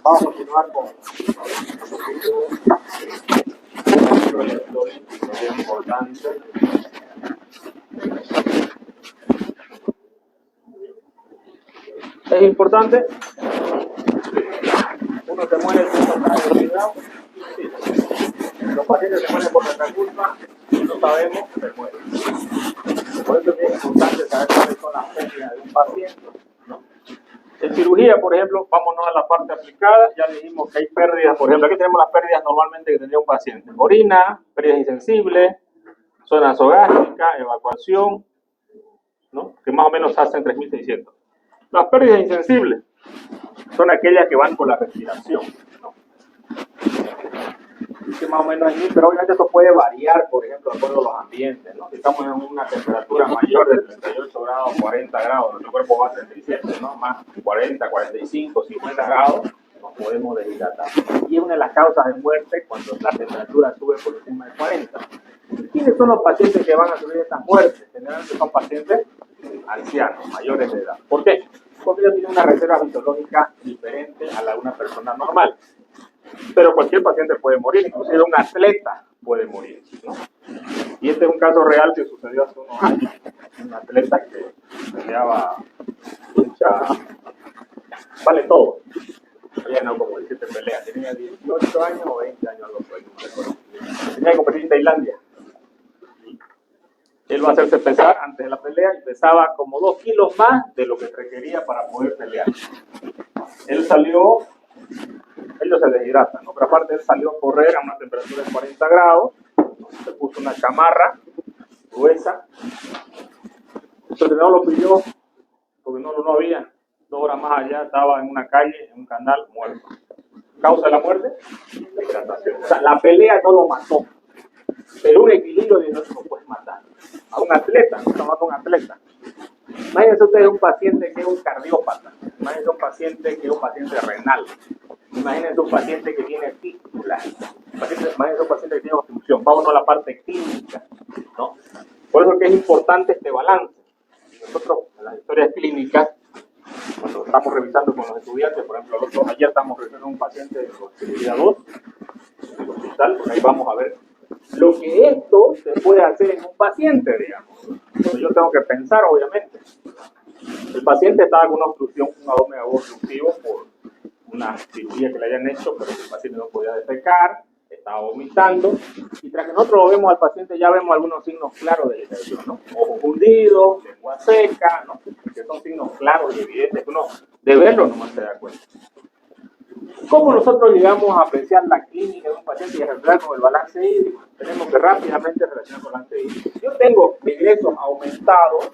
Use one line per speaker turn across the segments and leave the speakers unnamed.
Vamos a continuar con el electrolítico, que es importante. Es importante. Uno se muere por cantidad. Los pacientes se mueren por nuestra culpa, no sabemos, se mueren. Por eso es bien importante saber cuáles son las pérdidas de un paciente, ¿no? En cirugía, por ejemplo, vámonos a la parte aplicada. Ya dijimos que hay pérdidas. Por ejemplo, aquí tenemos las pérdidas normalmente que tendría un paciente: orina, pérdidas insensibles, zona nasogástrica, evacuación, ¿no? Que más o menos hacen 3.600. Las pérdidas insensibles son aquellas que van con la respiración, ¿no? Que más o menos allí, pero obviamente esto puede variar, por ejemplo, de acuerdo a los ambientes, ¿no? Si estamos en una temperatura mayor de 38 grados, 40 grados, nuestro cuerpo va a 37, ¿no? Más 40, 45, 50 grados, nos podemos deshidratar. Y es una de las causas de muerte cuando la temperatura sube por encima de 40. ¿Quiénes son los pacientes que van a sufrir estas muertes? Generalmente son pacientes ancianos, mayores de edad. ¿Por qué? Porque ellos tienen una reserva fisiológica diferente a la de una persona normal. Pero cualquier paciente puede morir, inclusive un atleta puede morir, ¿no? Y este es un caso real que sucedió hace unos años. Un atleta que peleaba mucha... vale todo. Ella no, como 17 peleas. Tenía 18 años o 20 años, algo así. Tenía que competir en Tailandia. Él va a hacerse pesar antes de la pelea y pesaba como 2 kilos más de lo que requería para poder pelear. Él salió... ellos se deshidratan, ¿no? Pero aparte él salió a correr a una temperatura de 40 grados, se puso una chamarra gruesa. El entrenador lo pidió porque no había. 2 horas más allá estaba en una calle, en un canal, muerto. ¿Causa de la muerte? Deshidratación. O sea, la pelea no lo mató, pero un equilibrio de no lo puede matar. A un atleta, no está matando a un atleta. Imagínense ustedes un paciente que es un cardiópata, imagínense un paciente que es un paciente renal, imagínense un paciente que tiene fístula, imagínense un paciente que tiene obstrucción. Vamos a la parte clínica, ¿no? Por eso es que es importante este balance. Nosotros en las historias clínicas, cuando estamos revisando con los estudiantes, por ejemplo, ayer estamos revisando a un paciente de cirugía 2 en el hospital, porque ahí vamos a ver lo que esto se puede hacer en un paciente, digamos. Entonces yo tengo que pensar, obviamente. El paciente estaba con una obstrucción, un abdomen obstructivo por una cirugía que le hayan hecho, pero el paciente no podía defecar, estaba vomitando, y tras que nosotros lo vemos al paciente ya vemos algunos signos claros de infección, ¿no? Ojos hundidos, lengua seca, ¿no? Que son signos claros y evidentes que uno de verlo nomás se da cuenta. ¿Cómo nosotros llegamos a apreciar la clínica de un paciente y a relacionar con el balance hídrico? Tenemos que rápidamente relacionar con el balance hídrico. Si yo tengo ingresos aumentados,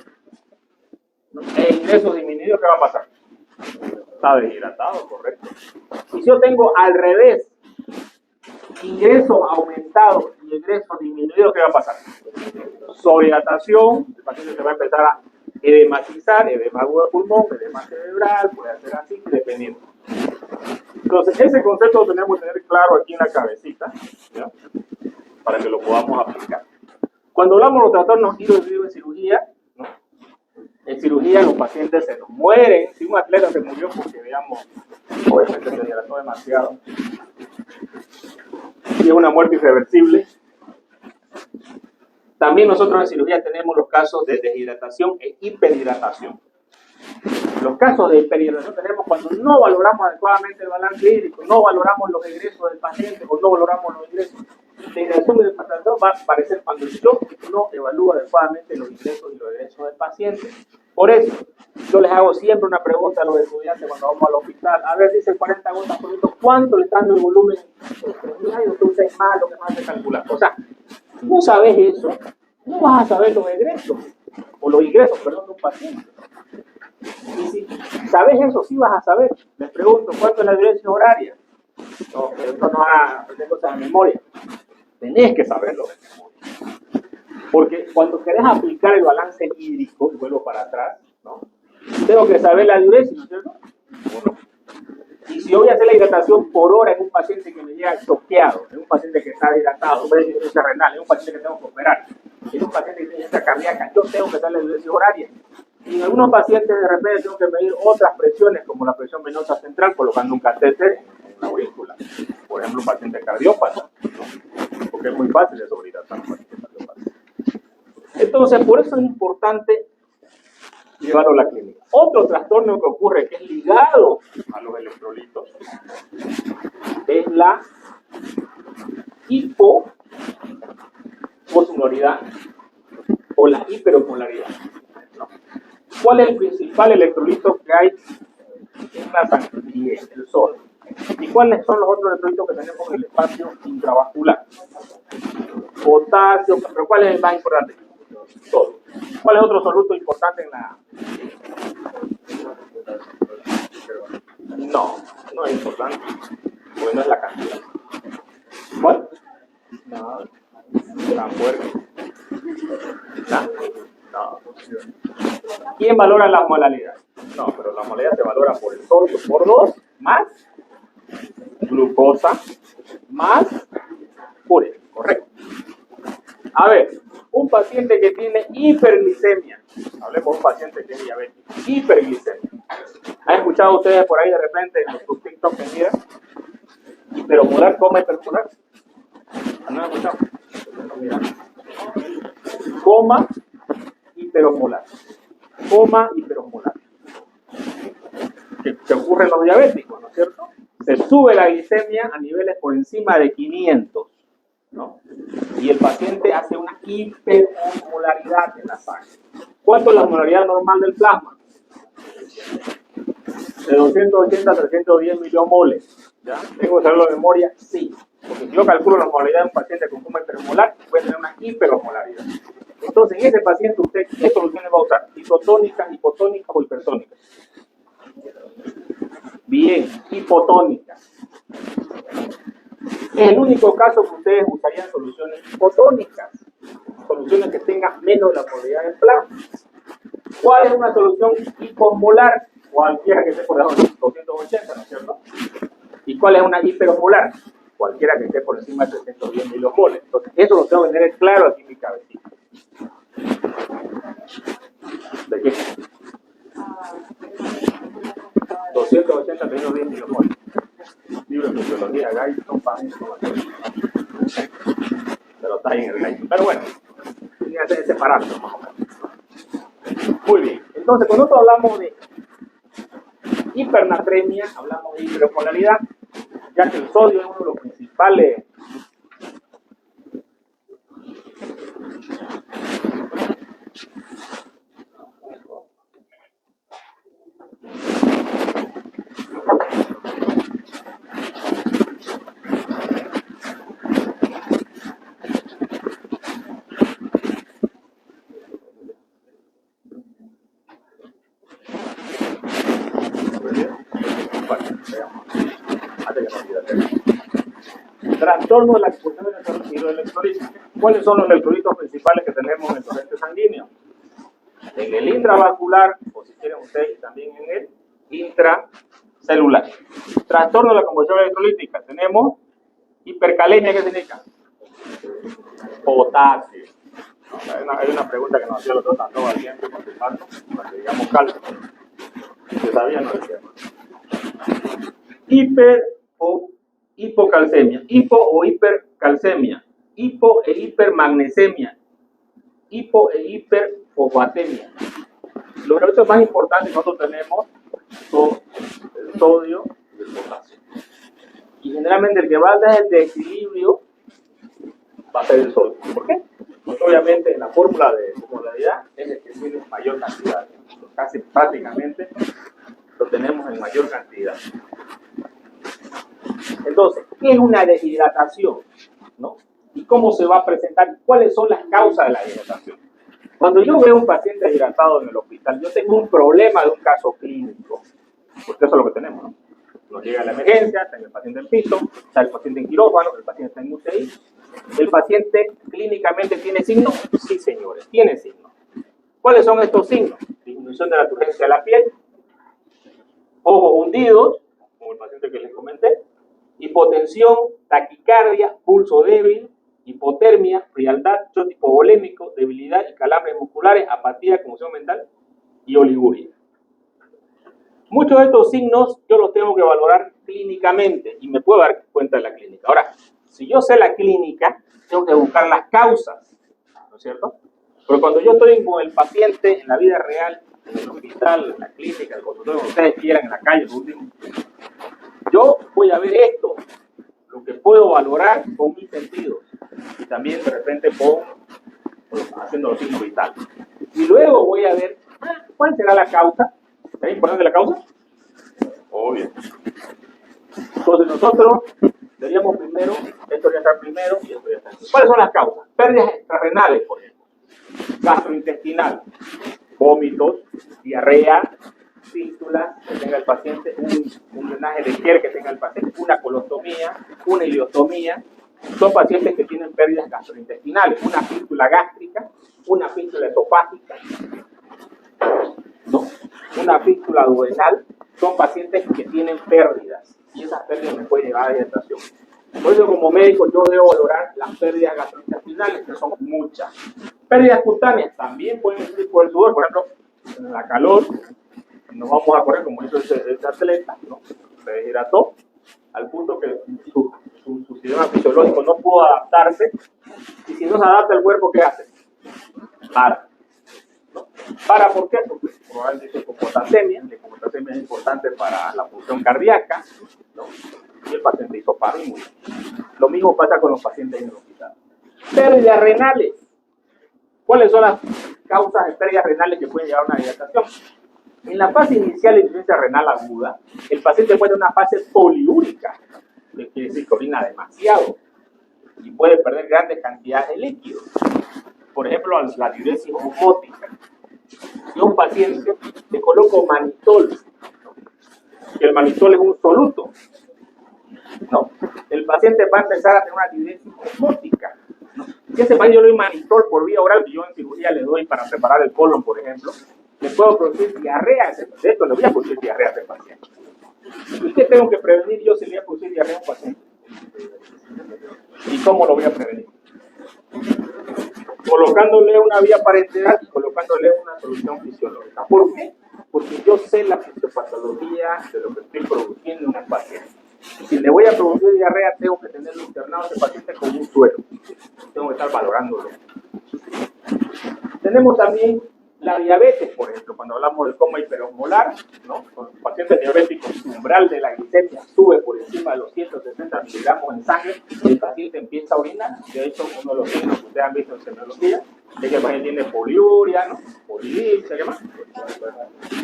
¿no? E ingresos disminuidos, ¿qué va a pasar? Está deshidratado, correcto. Y si yo tengo al revés, ingresos aumentados y ingresos disminuidos, ¿qué va a pasar? Sobrehidratación, el paciente se va a empezar a edematizar, edema agudo de pulmón, edema cerebral, puede hacer así, dependiendo. Entonces, ese concepto lo tenemos que tener claro aquí en la cabecita, ¿ya? Para que lo podamos aplicar. Cuando hablamos de los trastornos hidrohidráulicos en cirugía, ¿no? En cirugía los pacientes se nos mueren. Si un atleta se murió porque, digamos, obviamente se deshidrató demasiado, y es una muerte irreversible. También nosotros en cirugía tenemos los casos de deshidratación e hiperhidratación. Los casos de hiperhidratación tenemos cuando no valoramos adecuadamente el balance hídrico, no valoramos los ingresos del paciente o no valoramos los ingresos. La hidratación y deshidratación va a aparecer cuando yo no evalúo adecuadamente los ingresos y los egresos del paciente. Por eso, yo les hago siempre una pregunta a los estudiantes cuando vamos al hospital. A ver, dice 40 gotas por litro, ¿cuánto le está dando el volumen? Ay, usted es malo, que no hace calcular. O sea, si no sabes eso, no vas a saber los egresos, o los ingresos, perdón, de un paciente. Y si sabes eso, sí vas a saber. Les pregunto, ¿cuánto es la dirección horaria? No, pero no van a aprender cosas de memoria. Tenés que saberlo de memoria. Porque cuando querés aplicar el balance hídrico, y vuelvo para atrás, ¿no? Tengo que saber la diuresis, ¿no es cierto? Bueno. Y si yo voy a hacer la hidratación por hora en un paciente que me llega choqueado, en un paciente que está hidratado, en un paciente renal, en un paciente que tengo que operar, en un paciente que tiene esta cardíaca, yo tengo que darle la diuresis horaria. Y en algunos pacientes de repente tengo que medir otras presiones, como la presión venosa central, colocando un catéter en la aurícula. Por ejemplo, un paciente cardiópata, ¿no? Porque es muy fácil de sobrehidratar un paciente cardiópata. Entonces, por eso es importante llevarlo a la clínica. Otro trastorno que ocurre, que es ligado a los electrolitos, es la hipoosmolaridad o la hiperosmolaridad, ¿no? ¿Cuál es el principal electrolito que hay en la sangre? Bien, el sodio. ¿Y cuáles son los otros electrolitos que tenemos en el espacio intravascular? Potasio, pero ¿cuál es el más importante? Sodio. ¿Cuál es otro soluto importante en la...? No, no es importante, porque no es la cantidad. ¿Cuál? No, tan fuerte. No. ¿Quién valora la molaridad? No, pero la molaridad se valora por el sodio, por 2, más glucosa, más urea, correcto. A ver, un paciente que tiene hiperglicemia, hablemos de un paciente que es diabético, hiperglicemia. ¿Han escuchado ustedes por ahí de repente en los TikTok que miran? Hiperosmolar, coma hiperosmolar. ¿No han escuchado? Coma hiperosmolar. Coma hiperosmolar. Que ocurre en los diabéticos, ¿no es cierto? Se sube la glicemia a niveles por encima de 500, ¿no? Y el paciente hace una hiperosmolaridad en la sangre. ¿Cuánto es la osmolaridad normal del plasma? De 280 a 310 miliomoles. ¿Ya? ¿Tengo que saberlo de memoria? Sí. Porque si yo calculo la osmolaridad de un paciente con coma hiperosmolar, puede tener una hiperosmolaridad. Entonces, en ese paciente, ¿usted qué soluciones va a usar? ¿Isotónicas, hipotónicas o hipertónicas? Bien, hipotónicas. Es el único caso que ustedes usarían soluciones hipotónicas. Soluciones que tengan menos de la osmolaridad del plasma. ¿Cuál es una solución hiposmolar? Cualquiera que esté por debajo de 280, ¿no es cierto? ¿Y cuál es una hiperosmolar? Cualquiera que esté por encima de 310 miliomoles. Entonces, eso lo tengo que tener claro aquí en mi cabecita. ¿De qué? 280 menos 10 miliomoles. Libro de fisiología, Guyton, pero está ahí en el Guyton. Pero bueno, tiene que hacer ese parámetro más o menos. Muy bien. Entonces, cuando nosotros hablamos de hipernatremia, hablamos de hiperosmolaridad, ya que el sodio es uno de los principales trastorno de la expulsión de electrolitos. ¿Cuáles son los electrolitos principales que tenemos en el torrente sanguíneo? En el intravascular, o si quieren ustedes, también en el intracelular. Trastorno de la composición electrolítica. Tenemos hipercalemia, ¿qué significa? Potasio. Hay una pregunta que nos hacía los otros tanto valientes contestando, para que digamos calcio. ¿Se sabía? No decía. Hiper o hipocalcemia, hipo o hipercalcemia, hipo e hipermagnesemia, hipo e hiperfosfatemia. Los electrolitos más importantes que nosotros tenemos son el sodio y el potasio. Y generalmente el que va a dar el desequilibrio va a ser el sodio. ¿Por qué? Porque obviamente en la fórmula de osmolaridad es el que tiene mayor cantidad. Casi prácticamente lo tenemos en mayor cantidad. Entonces, ¿qué es una deshidratación? ¿No? ¿Y cómo se va a presentar? ¿Cuáles son las causas de la deshidratación? Cuando yo veo a un paciente deshidratado en el hospital, yo tengo un problema de un caso clínico, porque eso es lo que tenemos, ¿no? Nos llega a la emergencia, está el paciente en piso, está el paciente en quirófano, el paciente está en UTI. ¿El paciente clínicamente tiene signos? Sí, señores, tiene signos. ¿Cuáles son estos signos? Disminución de la turgencia de la piel, ojos hundidos, como el paciente que les comenté, hipotensión, taquicardia, pulso débil, hipotermia, frialdad, choque hipovolémico, debilidad y calambres musculares, apatía, conmoción mental y oliguria. Muchos de estos signos yo los tengo que valorar clínicamente y me puedo dar cuenta de la clínica. Ahora, si yo sé la clínica, tengo que buscar las causas, ¿no es cierto? Pero cuando yo estoy con el paciente en la vida real, en el hospital, en la clínica, en el consultorio, donde ustedes quieran, en la calle, por último, yo voy a ver esto, lo que puedo valorar con mis sentidos y también de repente haciendo los signos vitales. Y luego voy a ver cuál será la causa. ¿Es importante la causa? Obvio. Entonces nosotros deberíamos primero, esto ya está primero y esto ya está. ¿Cuáles son las causas? Pérdidas extrarrenales, por ejemplo, gastrointestinal, vómitos, diarrea, fístulas que tenga el paciente, un drenaje de Escherichia que tenga el paciente, una colostomía, una ileostomía. Son pacientes que tienen pérdidas gastrointestinales, una fístula gástrica, una fístula esofágica, ¿no? Una fístula duodenal. Son pacientes que tienen pérdidas y esas pérdidas me pueden llevar a deshidratación. Por eso, como médico, yo debo valorar las pérdidas gastrointestinales, que son muchas. Pérdidas cutáneas también pueden ser por el sudor, por ejemplo, en la calor, nos vamos a correr como hizo ese atleta, ¿no? Se deshidrató al punto que su sistema fisiológico no pudo adaptarse, y si no se adapta el cuerpo, ¿qué hace? Para. ¿No? ¿Para por qué? Porque probablemente es hipopotasemia. La hipopotasemia es importante para la función cardíaca, ¿no? Y el paciente hizo paro y murió. Lo mismo pasa con los pacientes en el hospital. Pérdidas renales. ¿Cuáles son las causas de pérdidas renales que pueden llevar a una hidratación? En la fase inicial de insuficiencia renal aguda, el paciente puede tener una fase poliúrica, que quiere decir que orina demasiado y puede perder grandes cantidades de líquidos. Por ejemplo, la diuresis osmótica. Si a un paciente le coloco manitol, que el manitol es un soluto, ¿no? El paciente va a empezar a tener una diuresis osmótica, ¿no? Si ese paciente yo le doy manitol por vía oral, que yo en cirugía le doy para preparar el colon, por ejemplo, le puedo producir diarrea a ese paciente. De hecho, le voy a producir diarrea a ese paciente. ¿Y qué tengo que prevenir yo si le voy a producir diarrea a un paciente? ¿Y cómo lo voy a prevenir? Colocándole una vía parenteral y colocándole una solución fisiológica. ¿Por qué? Porque yo sé la fisiopatología de lo que estoy produciendo en un paciente. Si le voy a producir diarrea, tengo que tenerlo internado a ese paciente con un suero. Tengo que estar valorándolo. Tenemos también la diabetes, por ejemplo, cuando hablamos del coma hiperosmolar, ¿no? Con los pacientes diabéticos, su umbral de la glicemia sube por encima de los 160 miligramos en sangre y el paciente empieza a orinar. De hecho, uno de los signos que ustedes han visto en semiología es que el paciente tiene poliuria, ¿no? Polidipsia, ¿qué más?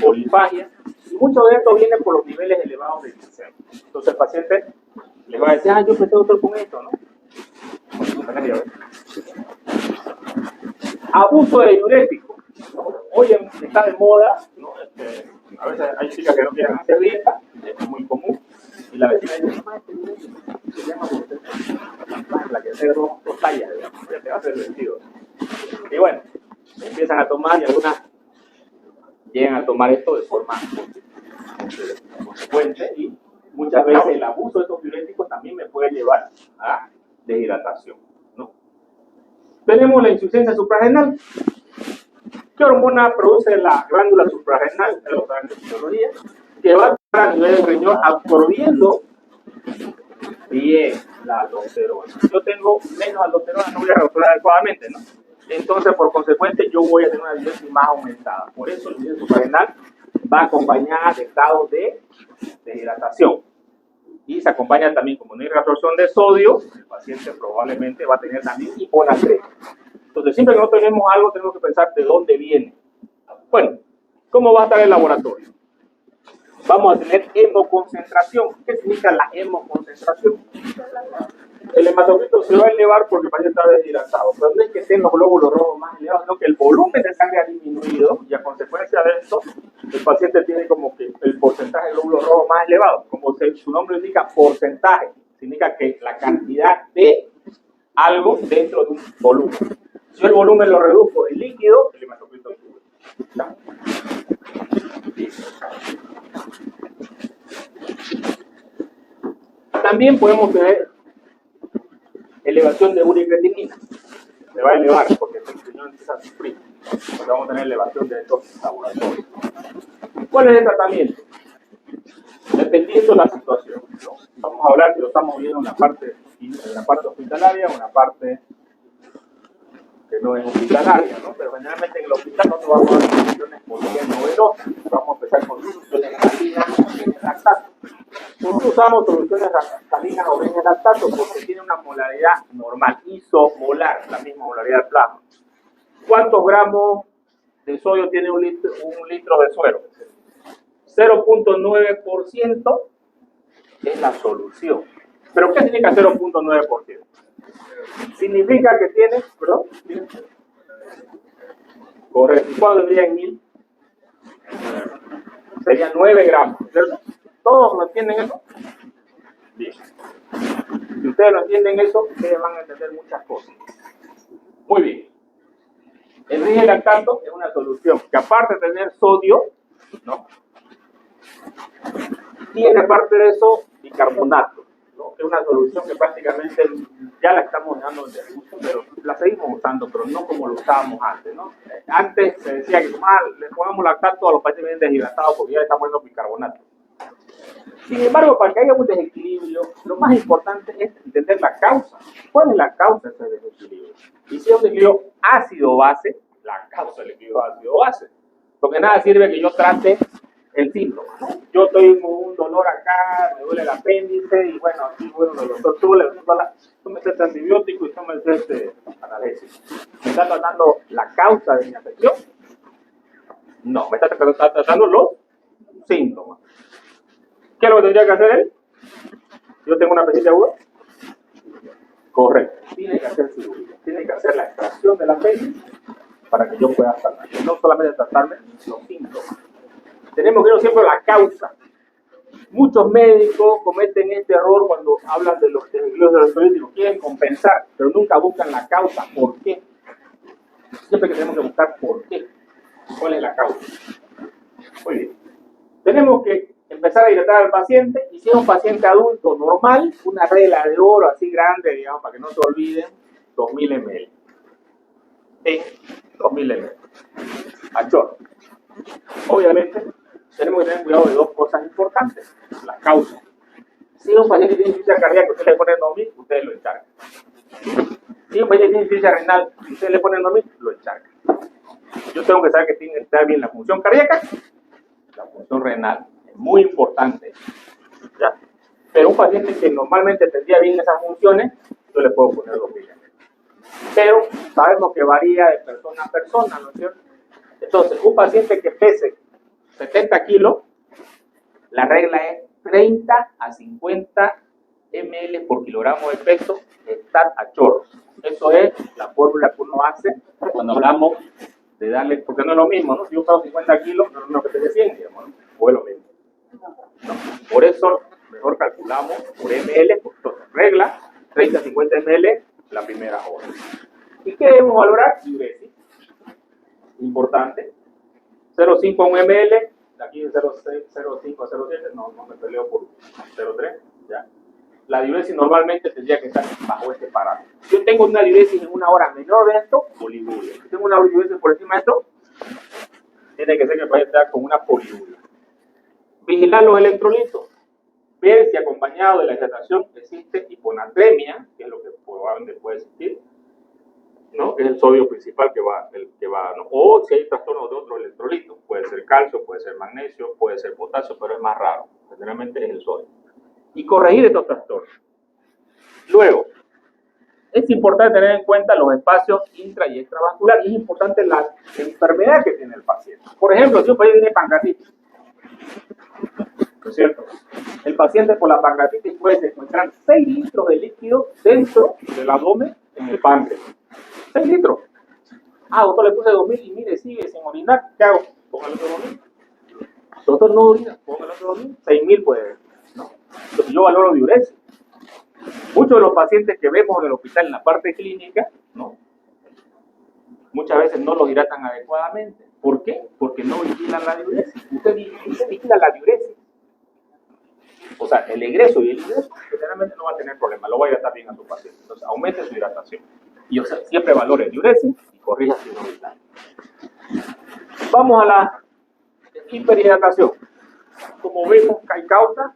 Polifagia. Y mucho de esto viene por los niveles elevados de glicemia. Entonces el paciente le va a decir, yo empecé otro con esto, ¿no? Abuso de diurético. Hoy está de moda, ¿no? A veces hay chicas que no quieren hacer dieta, es muy común, y la vecina dice, se llama la que hace dos tallas, digamos, ya te va a hacer vestido. Y bueno, empiezan a tomar y algunas llegan a tomar esto de forma consecuente y muchas veces el abuso de estos diuréticos también me puede llevar a deshidratación, ¿no? Tenemos la insuficiencia suprarrenal. ¿Qué hormona produce la glándula suprarrenal? En la fisiología, que va a nivel del riñón absorbiendo bien la aldosterona. Yo tengo menos aldosterona, no voy a reabsorber adecuadamente, ¿no? Entonces, por consecuente, yo voy a tener una diuresis más aumentada. Por eso, la insuficiencia suprarrenal va acompañada de estados de deshidratación. Y se acompaña también, como no hay reabsorción de sodio, el paciente probablemente va a tener también hiponatremia. Entonces, siempre que nosotros tenemos algo, tenemos que pensar de dónde viene. Bueno, ¿cómo va a estar el laboratorio? Vamos a tener hemoconcentración. ¿Qué significa la hemoconcentración? El hematocrito se va a elevar porque el paciente está deshidratado, pero no es que estén los glóbulos rojos más elevados, sino que el volumen de sangre ha disminuido y a consecuencia de esto, el paciente tiene como que el porcentaje de glóbulos rojos más elevado. Como su nombre indica, porcentaje. Significa que la cantidad de algo dentro de un volumen. Si el volumen lo reduzco en líquido, el hematocrito sube. ¿No? También podemos tener elevación de urea y creatinina. Se va a elevar porque el riñón empieza a sufrir. porque vamos a tener elevación de estos laboratorios. ¿Cuál es el tratamiento? Dependiendo de la situación, ¿no? Vamos a hablar si lo estamos viendo en la parte hospitalaria o en la parte que no es hospitalaria, ¿no? Pero generalmente en el hospital no nos vamos a dar soluciones por bien novedosas. Vamos a empezar con soluciones salinas o bien lactato. Nosotros usamos soluciones salinas o bien lactato porque tiene una molaridad normal, isomolar, la misma molaridad del plasma. ¿Cuántos gramos de sodio tiene un litro de suero? 0.9% es la solución. ¿Pero qué significa 0.9%? Significa que tiene, ¿perdón? Correcto. ¿Y cuánto sería en 1000? Sería 9 gramos, ¿cierto? ¿Todos lo entienden eso? Bien. Si ustedes lo entienden eso, ustedes van a entender muchas cosas. Muy bien. El rigelactato es una solución que aparte de tener sodio, ¿no? Tiene aparte de eso bicarbonato, ¿no? Es una solución que prácticamente ya la estamos dejando de uso, pero la seguimos usando, pero no como lo usábamos antes, ¿no? Antes se decía que le pongamos lactato a los pacientes deshidratados porque ya le estamos poniendo bicarbonato. Sin embargo, para que haya un desequilibrio, lo más importante es entender la causa. ¿Cuál es la causa de ese desequilibrio? Y si es un desequilibrio ácido-base, la causa del equilibrio ácido-base. Porque nada sirve que yo trate el síntoma, ¿no? Yo estoy con un dolor acá, me duele el apéndice, y bueno, aquí, bueno, el doctor tú me haces antibiótico y tú me haces analgésico. ¿Me está tratando la causa de mi afección? No, me está tratando los síntomas. ¿Qué es lo que tendría que hacer él? Yo tengo una apendicitis aguda. Correcto. Tiene que hacer cirugía. Tiene que hacer la extracción del apéndice para que yo pueda sanar. Y no solamente tratarme los síntomas. Tenemos que ver siempre la causa. Muchos médicos cometen este error cuando hablan de los desequilibrios electrolíticos. Quieren compensar, pero nunca buscan la causa. ¿Por qué? Siempre que tenemos que buscar por qué. ¿Cuál es la causa? Muy bien. Tenemos que empezar a hidratar al paciente, y si es un paciente adulto normal, una regla de oro así grande, digamos, para que no se olviden, 2000 ml. 2000 ml. A chorro. Obviamente, tenemos que tener cuidado de dos cosas importantes. La causa. Si un paciente tiene insuficiencia cardíaca, usted le pone 2000, ustedes lo encargan. Si un paciente tiene insuficiencia renal, usted le pone 2000, lo encargan. Yo tengo que saber que tiene que estar bien la función cardíaca, la función renal. Muy importante. ¿Ya? Pero un paciente que normalmente tendría bien esas funciones, yo le puedo poner 2000 ml. Pero sabemos que varía de persona a persona, ¿no es cierto? Entonces, un paciente que pese 70 kilos, la regla es 30 a 50 ml por kilogramo de peso, estar a chorro. Eso es la fórmula que uno hace cuando hablamos de darle, porque no es lo mismo, ¿no? Si yo pago 50 kilos, no es lo mismo que te 100, digamos, ¿no? O es lo mismo. No. Por eso, mejor calculamos por ml, por regla, 30 a 50 ml la primera hora. ¿Y qué debemos valorar? Diuresis. Importante. 0,5 a 1 ml, aquí de 0,5 a 0,7, no me peleo por 0,3, ¿ya? La diuresis normalmente tendría que estar bajo este parámetro. Si yo tengo una diuresis en una hora menor de esto, poliuria. Si tengo una diuresis por encima de esto, tiene que ser que el paciente estar con una poliuria. Vigilar los electrolitos. Ver si acompañado de la hidratación existe hiponatremia, que es lo que probablemente puede existir, ¿no? Que es el sodio principal que va, ¿no? O si hay trastornos de otros electrolitos. Puede ser calcio, puede ser magnesio, puede ser potasio, pero es más raro. Generalmente es el sodio. Y corregir estos trastornos. Luego, es importante tener en cuenta los espacios intra y extravasculares, y es importante la enfermedad que tiene el paciente. Por ejemplo, si un paciente tiene pancreatitis, ¿no es cierto? El paciente por la pancreatitis puede encontrar 6 litros de líquido dentro del abdomen en el páncreas. 6 litros. Ah, doctor, le puse 2000 y mire, sigue sin orinar. ¿Qué hago? Póngale otro 2000. Doctor, no orina, póngale otro 2000. 6000 puede, ¿no? Entonces yo valoro diuresis. Muchos de los pacientes que vemos en el hospital en la parte clínica, ¿no? Muchas veces no los hidratan adecuadamente. ¿Por qué? Porque no vigilan la diuresis. Usted vigila la diuresis. O sea, el egreso y el ingreso generalmente no va a tener problema, lo va a hidratar bien a su paciente. Entonces, aumente su hidratación. Y o sea, siempre valore diuresis y corrija si no hidrata. Vamos a la hiperhidratación. Como vemos, hay causa,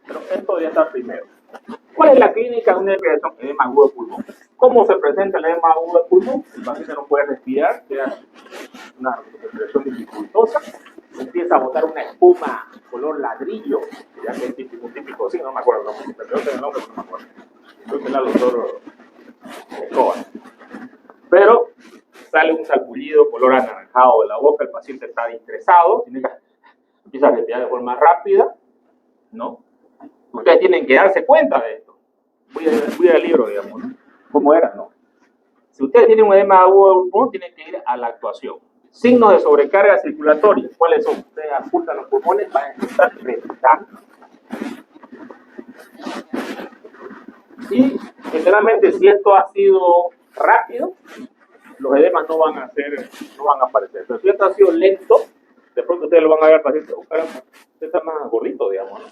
pero esto debería estar primero. ¿Cuál es la clínica de un edema agudo de pulmón? ¿Cómo se presenta el edema agudo de pulmón? El paciente no puede respirar, queda una respiración dificultosa, empieza a botar una espuma color ladrillo, ya que es típico, sí, no me acuerdo, pero yo tengo el nombre, pero no me acuerdo. Creo que era el doctor Escobar. Pero sale un salpullido color anaranjado de la boca, el paciente está estresado, empieza a respirar de forma rápida, ¿no? Ustedes tienen que darse cuenta de esto. Voy al libro, digamos, ¿no? ¿Cómo era? No. Si ustedes tienen un edema agudo de pulmón, tienen que ir a la actuación. Signos de sobrecarga circulatoria. ¿Cuáles son? Ustedes apuntan los pulmones, van a estar respirando. Y generalmente, si esto ha sido rápido, los edemas no van a aparecer. Pero si esto ha sido lento, de pronto ustedes lo van a ver al paciente, usted está más gordito, digamos, ¿no?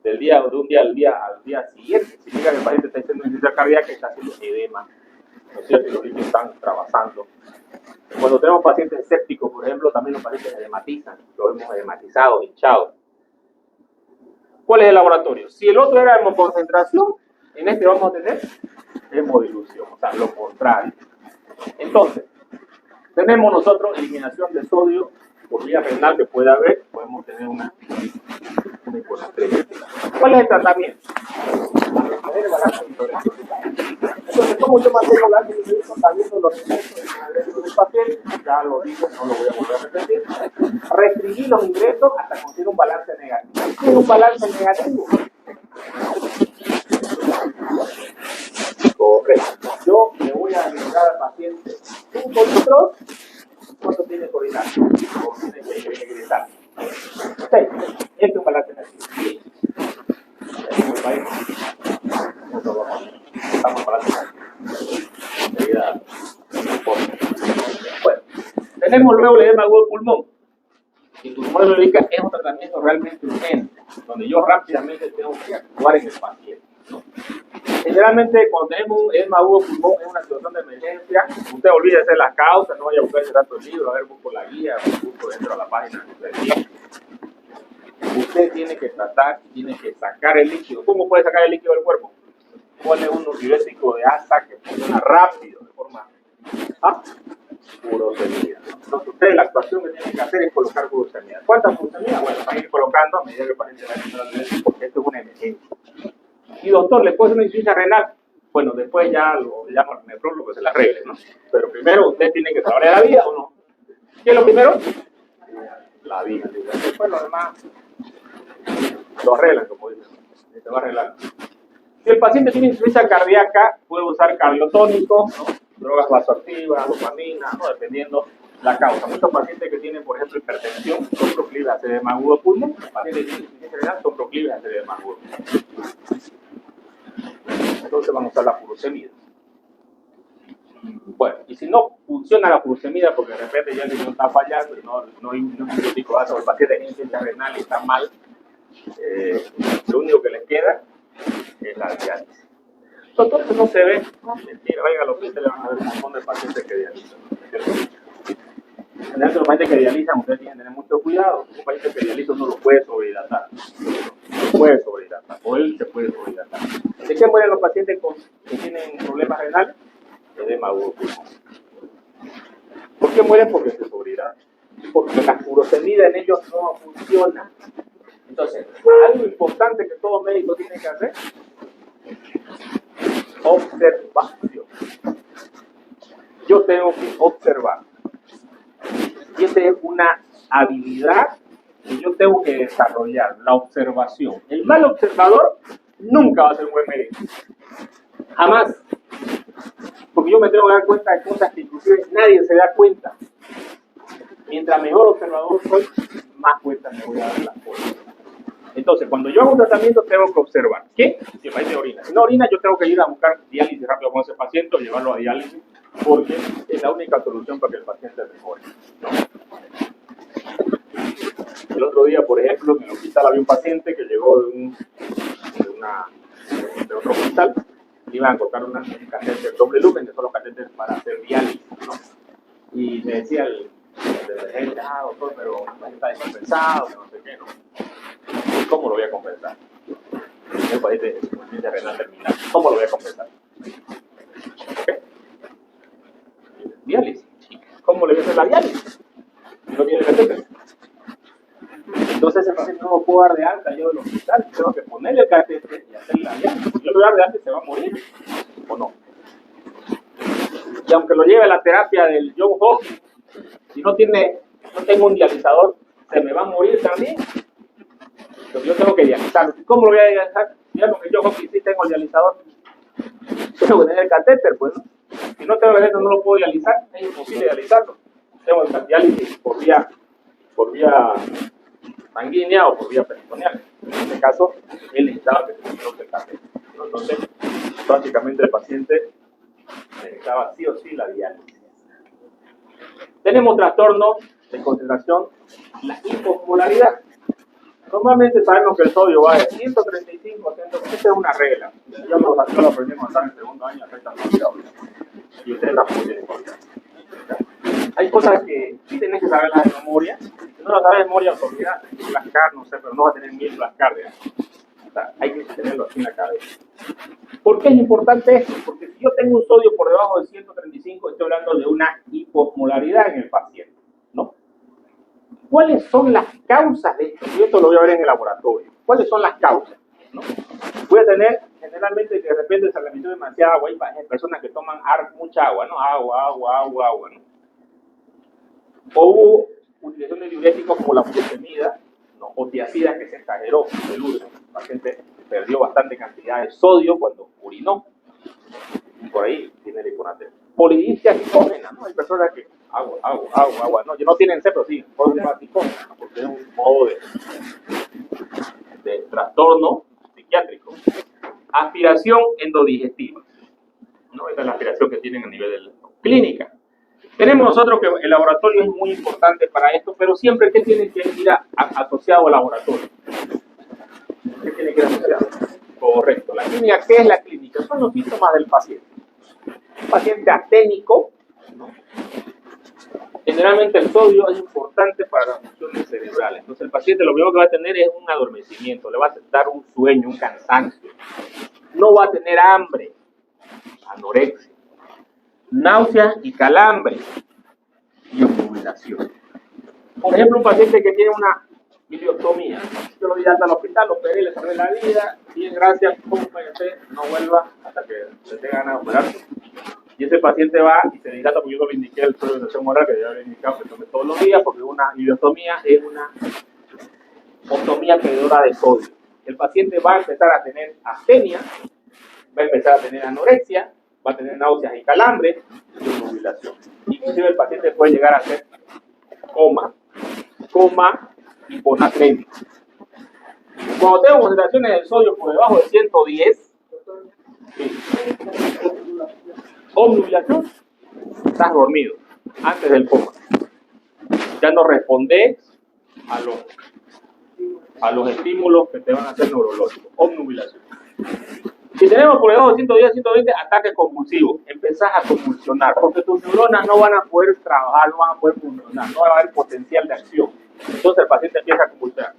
De un día al día siguiente. Significa que el paciente está haciendo insuficiencia cardíaca y está haciendo edema. ¿No es cierto? Y los líquidos están trabajando. Cuando tenemos pacientes sépticos, por ejemplo, también los pacientes edematizan. Los hemos edematizado, hinchados. ¿Cuál es el laboratorio? Si el otro era hemoconcentración, en este vamos a tener hemodilución, o sea, lo contrario. Entonces, tenemos nosotros eliminación de sodio por vía renal que puede haber, podemos tener una hiponatremia. ¿Cuál es el tratamiento? Entonces, ¿cómo yo mantengo la glucosa? Sabiendo los ingresos del paciente, ya lo digo, no lo voy a volver a repetir. Restringir los ingresos hasta conseguir un balance negativo. ¿Qué es un balance negativo? Correcto. Yo le voy a agregar al paciente 5 litros. ¿Cuánto tiene que orinar? ¿O tiene que ingresar? 6. Este es un balance negativo. Estamos balance negativo. Bueno, tenemos luego el edema agudo del pulmón. Y tu pulmón es un tratamiento realmente urgente, donde yo rápidamente tengo que actuar en el paciente, ¿no? Generalmente, cuando tenemos un edema agudo del pulmón, es una situación de emergencia. Usted olvide hacer las causas, no vaya a buscar ese rato el libro, a ver, busco la guía, busco dentro de la página que usted tiene. Usted tiene que tratar, tiene que sacar el líquido. ¿Cómo puede sacar el líquido del cuerpo? Pone un antibiótico de asa que funciona rápido, de forma furosemida. Entonces, ustedes la actuación que tienen que hacer es colocar furosemida. ¿Cuántas furosemidas? Bueno, van a ir colocando a medida que el paciente va a tener, porque esto es una emergencia. Y doctor, ¿le puede hacer una insuficiencia renal? Bueno, después ya lo llamo al nefrólogo que se la arregle, ¿no? Pero primero usted tiene que saber la vida o no. ¿Qué es lo primero? La vida. Después lo demás lo arreglan, como dicen. Se va a arreglar. Si el paciente tiene insuficiencia cardíaca, puede usar cardiotónicos, ¿no? Drogas vasoactivas, dopamina, ¿no? Dependiendo la causa. Muchos pacientes que tienen, por ejemplo, hipertensión son proclives a hacer edema agudo de pulmón. Los pacientes que tienen insuficiencia renal son proclives a hacer edema agudo. Entonces vamos a usar la furosemida. Bueno, y si no funciona la furosemida porque de repente ya el riñón está fallando y no hay un antibiótico base, o el paciente tiene insuficiencia renal y está mal, lo único que le queda es la diálisis. Entonces no se ve, mentira, vaya a los hospital le van a ver un montón de pacientes que dializan. Generalmente los pacientes que dializan, ustedes tienen que tener mucho cuidado. Un paciente que dializa no lo puede sobrehidratar. No puede sobrehidratar, o él se puede sobrehidratar. ¿De qué mueren los pacientes que tienen problemas renales? Edema agudo del pulmón. ¿Por qué mueren? Porque se sobrehidratan. Porque la furosemida en ellos no funciona. Entonces, algo importante que todo médico tiene que hacer: observación. Yo tengo que observar. Y esta es una habilidad que yo tengo que desarrollar, la observación. El mal observador nunca va a ser un buen médico. Jamás. Porque yo me tengo que dar cuenta de cosas que inclusive nadie se da cuenta. Mientras mejor observador soy, más cuenta me voy a dar las cosas. Entonces, cuando yo hago un tratamiento, tengo que observar. ¿Qué? Si el paciente orina. Si no orina, yo tengo que ir a buscar diálisis rápido con ese paciente o llevarlo a diálisis, porque es la única solución para que el paciente mejore, ¿no? El otro día, por ejemplo, en el hospital había un paciente que llegó de otro hospital. Le iban a colocar un catéter doble lumen, que son los catéteres para hacer diálisis, ¿no? Y me decía de emergencia, doctor, pero está descompensado, que no sé qué, ¿no? ¿Cómo lo voy a compensar? El país de insuficiencia renal terminal, ¿cómo lo voy a compensar? ¿Okay? Diálisis. ¿Cómo le voy a hacer la diálisis? No tiene catéter. Entonces ese paciente no lo puedo dar de alta yo del hospital, tengo que ponerle el catéter y hacer la diálisis. Si yo lo voy a dar de alta, se va a morir, ¿o no? Y aunque lo lleve a la terapia del John Hopkins, si no tengo un dializador, se me va a morir también. Entonces yo tengo que dializarlo. ¿Cómo lo voy a dializar? Ya con el John Hopkins sí tengo el dializador. Tengo que tener el catéter, pues, ¿no? Si no tengo el catéter no lo puedo dializar, es imposible dializarlo. Tengo el diálisis por vía sanguínea o por vía peritoneal. En este caso, él necesitaba que se pusiera el catéter, ¿no? Entonces, básicamente el paciente necesitaba sí o sí la diálisis. Tenemos trastornos de concentración, la hipomolaridad. Normalmente sabemos que el sodio va de 135 a 130, esa es una regla. Ya lo aprendimos hasta en el segundo año, afecta demasiado. Y ustedes tampoco tienen confianza. Hay cosas que sí tenés que saberlas de memoria. Si no las sabes de memoria, olvidás, flashcard, no sé, pero no vas a tener 1000 flashcards. O sea, hay que tenerlo así en la cabeza. ¿Por qué es importante esto? Porque si yo tengo un sodio por debajo de 135, estoy hablando de una hipomolaridad en el paciente, ¿no? ¿Cuáles son las causas de esto? Y esto lo voy a ver en el laboratorio. ¿Cuáles son las causas? ¿No? Voy a tener generalmente que de repente se le metió demasiada agua. Hay personas que toman mucha agua, ¿no? Agua, ¿no? O hubo utilización de diuréticos como la furosemida, ¿no? O tiazidas que se exageró el uso. El paciente perdió bastante cantidad de sodio cuando urinó. Y por ahí tiene el hiponatremia. Polidipsia psicógena, ¿no? Hay personas que agua, no, no tienen sed, pero sí, psicógena, ¿no? Porque es un modo de trastorno psiquiátrico. Aspiración endodigestiva, ¿no? Esa es la aspiración que tienen a nivel de la clínica. Tenemos nosotros que el laboratorio es muy importante para esto, pero siempre que tiene que ir asociado al laboratorio. ¿Qué tiene que ir asociado? Correcto. La clínica, ¿qué es la clínica? Son los síntomas del paciente. Un paciente aténico, ¿no? Generalmente el sodio es importante para las funciones cerebrales. Entonces el paciente lo primero que va a tener es un adormecimiento, le va a dar un sueño, un cansancio. No va a tener hambre, anorexia, náuseas y calambres y obnubilación. Por ejemplo, un paciente que tiene una ileostomía, yo lo di al hospital, lo operé, le salvé la vida, bien, gracias, no vuelva hasta que se tenga ganas de operarse. Y ese paciente va y se deshidrata, porque yo no le indiqué el suero de presión oral, que ya le he indicado que tome todos los días, porque una ileostomía es una ostomía perdedora de sodio. El paciente va a empezar a tener astenia, va a empezar a tener anorexia, va a tener náuseas y calambres y obnubilación. Inclusive el paciente puede llegar a hacer coma hiponatrémico. Cuando tengo concentraciones de sodio por debajo de 110, sí. Obnubilación, estás dormido antes del coma. Ya no respondes a los estímulos que te van a hacer neurológicos. Obnubilación. Si tenemos por debajo de 110, 120, ataque convulsivo. Empezás a convulsionar, porque tus neuronas no van a poder trabajar, no van a poder funcionar, no va a haber potencial de acción. Entonces el paciente empieza a convulsionar.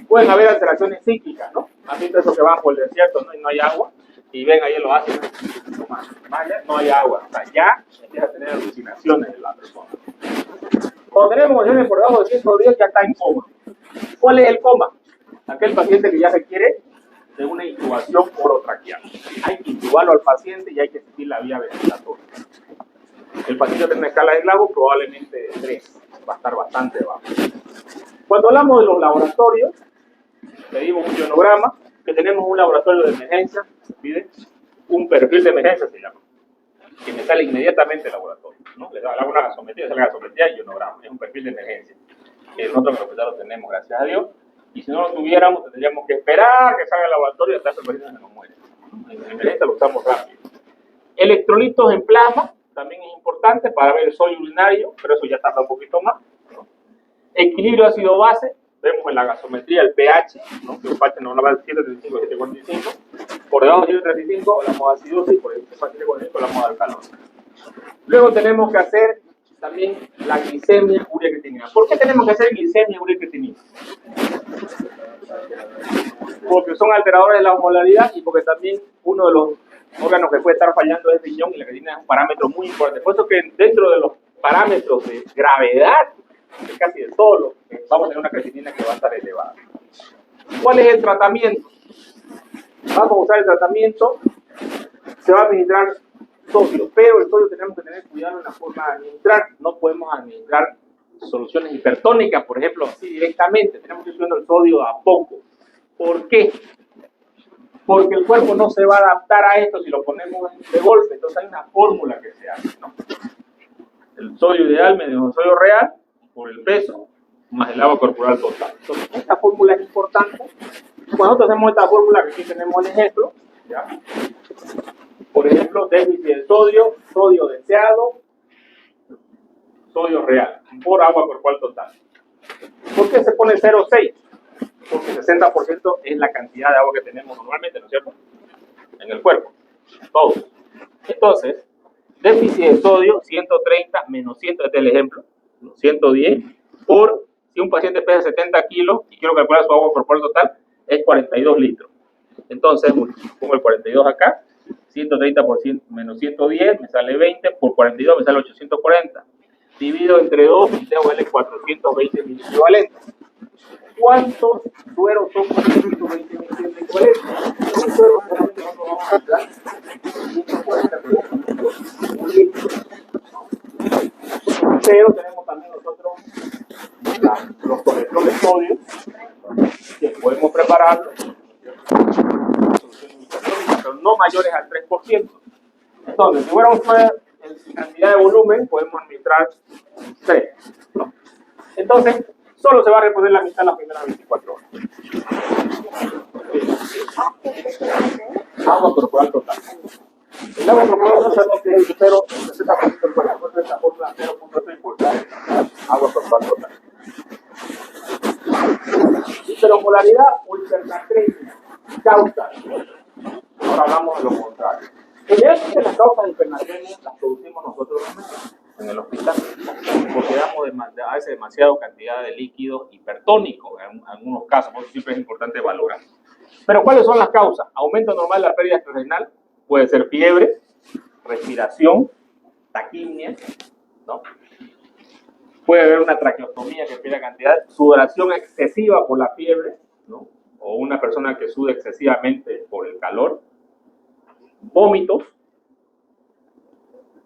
Pueden haber alteraciones psíquicas, ¿no? ¿Han visto esos que van por el desierto, ¿no? Y no hay agua? Y ven ahí en los ácidos, no hay agua. O sea, ya empieza a tener alucinaciones de la persona. Cuando tenemos convulsiones por debajo de 110, ya está en coma. ¿Cuál es el coma? Aquel paciente que ya requiere de una intubación orotraqueal. Hay que intubarlo al paciente y hay que seguir la vía ventilatoria. El paciente tiene una escala de Glasgow probablemente de 3, va a estar bastante bajo. Cuando hablamos de los laboratorios, pedimos un ionograma, que tenemos un laboratorio de emergencia, se pide un perfil de emergencia, se llama, que me sale inmediatamente el laboratorio, ¿no? Le da una gasometría, sale la gasometría y ionograma, es un perfil de emergencia. Nosotros en el hospital lo tenemos, gracias a Dios. Y si no lo tuviéramos, tendríamos que esperar que salga el laboratorio hasta que el paciente se nos muere. En emergencia lo usamos rápido. Electrolitos en plasma, también es importante para ver el sodio urinario, pero eso ya tarda un poquito más, ¿no? Equilibrio ácido-base, vemos en la gasometría el pH, ¿no? Que el pH no va de 735 a 745. Por debajo de 735 hablamos de acidosis, por debajo de 745 hablamos de alcalón. Luego tenemos que hacer también la glicemia, urea y creatinina. ¿Por qué tenemos que hacer glicemia, urea y creatinina? Porque son alteradores de la osmolaridad y porque también uno de los órganos que puede estar fallando es el riñón y la creatinina es un parámetro muy importante. Por eso que dentro de los parámetros de gravedad, de casi de todo lo que vamos a tener una creatinina que va a estar elevada. ¿Cuál es el tratamiento? Vamos a usar el tratamiento, se va a administrar sodio, pero el sodio tenemos que tener cuidado en la forma de administrar. No podemos administrar soluciones hipertónicas, por ejemplo, así directamente. Tenemos que ir subiendo el sodio a poco. ¿Por qué? Porque el cuerpo no se va a adaptar a esto si lo ponemos de golpe. Entonces hay una fórmula que se hace, ¿no? El sodio ideal menos el sodio real por el peso más el agua corporal total. Entonces esta fórmula es importante. Cuando nosotros hacemos esta fórmula, que aquí tenemos el ejemplo, ¿ya? Por ejemplo, déficit de sodio, sodio deseado, sodio real, por agua corporal total. ¿Por qué se pone 0,6? Porque 60% es la cantidad de agua que tenemos normalmente, ¿no es cierto? En el cuerpo, todo. Entonces, déficit de sodio, 130 menos 100, este es el ejemplo, 110, por, si un paciente pesa 70 kilos y quiero calcular su agua corporal total, es 42 litros. Entonces, pongo el 42 acá, 130 por 100 menos 110, me sale 20, por 42 me sale 840. Divido entre 2 y tengo 420 mil equivalentes. ¿Cuántos sueros son 420 mil equivalentes? Un suero solamente nosotros vamos a dar 140 litros. Pero tenemos también nosotros los colectores de sodio, que podemos prepararlos, pero no mayores al 3%. Entonces, si fuéramos en cantidad de volumen, podemos administrar 3, ¿no? Entonces, solo se va a reponer la mitad en las primeras 24 horas. Agua corporal total. El agua corporal total es el 60% del cuerpo. De esta forma, 0.3 por agua corporal total. Hiperosmolaridad o hipernatremia. Causa. Ahora hablamos de lo contrario. Generalmente las causas de hipernatremia las producimos nosotros en el hospital, porque damos a veces demasiada cantidad de líquido hipertónico en algunos casos, por eso siempre es importante valorar. Pero ¿cuáles son las causas? Aumento normal de la pérdida extrarrenal, puede ser fiebre, respiración, taquimia, ¿no? Puede haber una traqueostomía que pierda cantidad, sudoración excesiva por la fiebre, ¿no? O una persona que sude excesivamente por el calor, vómitos.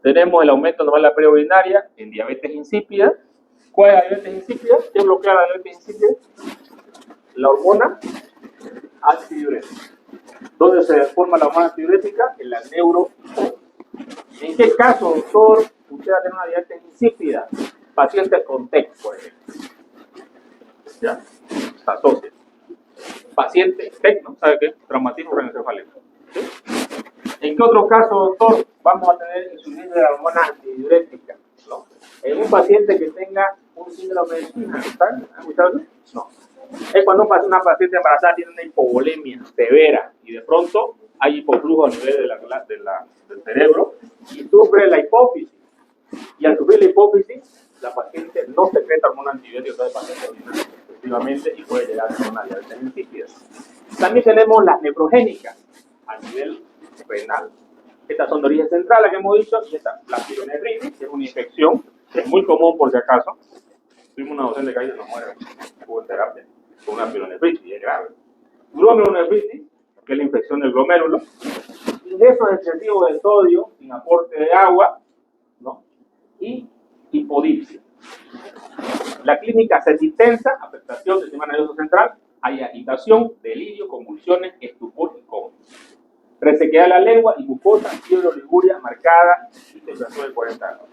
Tenemos el aumento normal de la presión urinaria en diabetes insípida. ¿Cuál es la diabetes insípida? ¿Qué bloquea la diabetes insípida? La hormona antidiurética. ¿Dónde se forma la hormona antidiurética? En la neuromuscular. ¿En qué caso, doctor, usted va a tener una diabetes insípida? Pacientes con TEC, por ejemplo. ¿Ya? Se asocia. Paciente TEC, ¿no? ¿Sabe qué? Traumatismo craneoencefálico. ¿Sí? ¿En qué otro caso, doctor, vamos a tener insuficiencia de la hormona antidiurética? ¿No? En un paciente que tenga un síndrome de Sjögren, ¿han escuchado eso? No. Es cuando una paciente embarazada tiene una hipovolemia severa y de pronto hay hipoflujo a nivel del cerebro y sufre la hipófisis. Y al sufrir la hipófisis, la paciente no secreta hormona antidiurética, entonces el paciente efectivamente y puede llegar a una diabetes insípida. También tenemos las nefrogénicas a nivel renal. Estas son de origen central, la que hemos dicho, y esta, la pielonefritis, que es una infección, que es muy común por si acaso. Tuvimos una docente que ahí nos muere, estuvo en terapia, con una pielonefritis, y es grave. Glomerulonefritis, que es la infección del glomérulo. Ingreso excesivo de sodio, sin aporte de agua, ¿no? Y hipodipsia. La clínica setistensa, afectación del sistema nervioso central, hay agitación, delirio, convulsiones, estupor y coma. Resequedad de la lengua y mucosa, fiebre oliguria marcada y temperatura de 40 grados.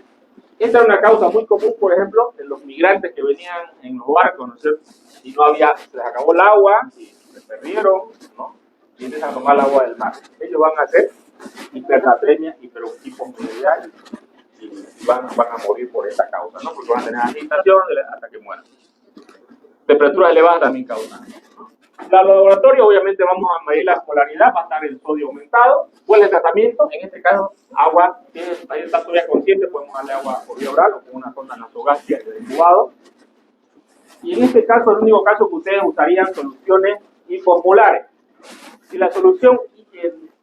Esta es una causa muy común, por ejemplo, en los migrantes que venían en los barcos, ¿no es cierto? Y no había, se les acabó el agua y se perdieron, ¿no? Y empiezan a tomar el agua del mar. Ellos van a hacer hipernatremia, hiperosmolalidad y van a morir por esta causa, ¿no? Porque van a tener agitación hasta que mueran. Temperaturas elevadas también causan, ¿no? Laboratorio, obviamente vamos a medir la polaridad, va a estar el sodio aumentado. ¿Cuál es el tratamiento? En este caso, agua, ahí está todavía consciente, podemos darle agua por vía oral o con una sonda nasogástrica de incubado. Y en este caso, el único caso que ustedes usarían soluciones hipomolares. Si la solución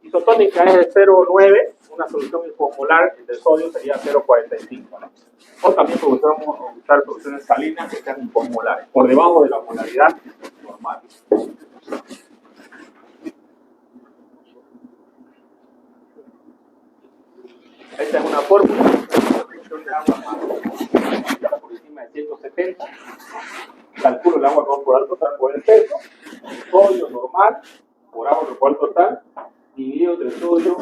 isotónica es de 0,9, una solución hipomolar de sodio sería 0,45, ¿no? O también podemos usar soluciones salinas que sean hipomolares, por debajo de la molaridad normal. Esta es una fórmula de agua más por encima de 170. Calculo el agua corporal total por el peso, sodio normal por agua corporal total, dividido entre sodio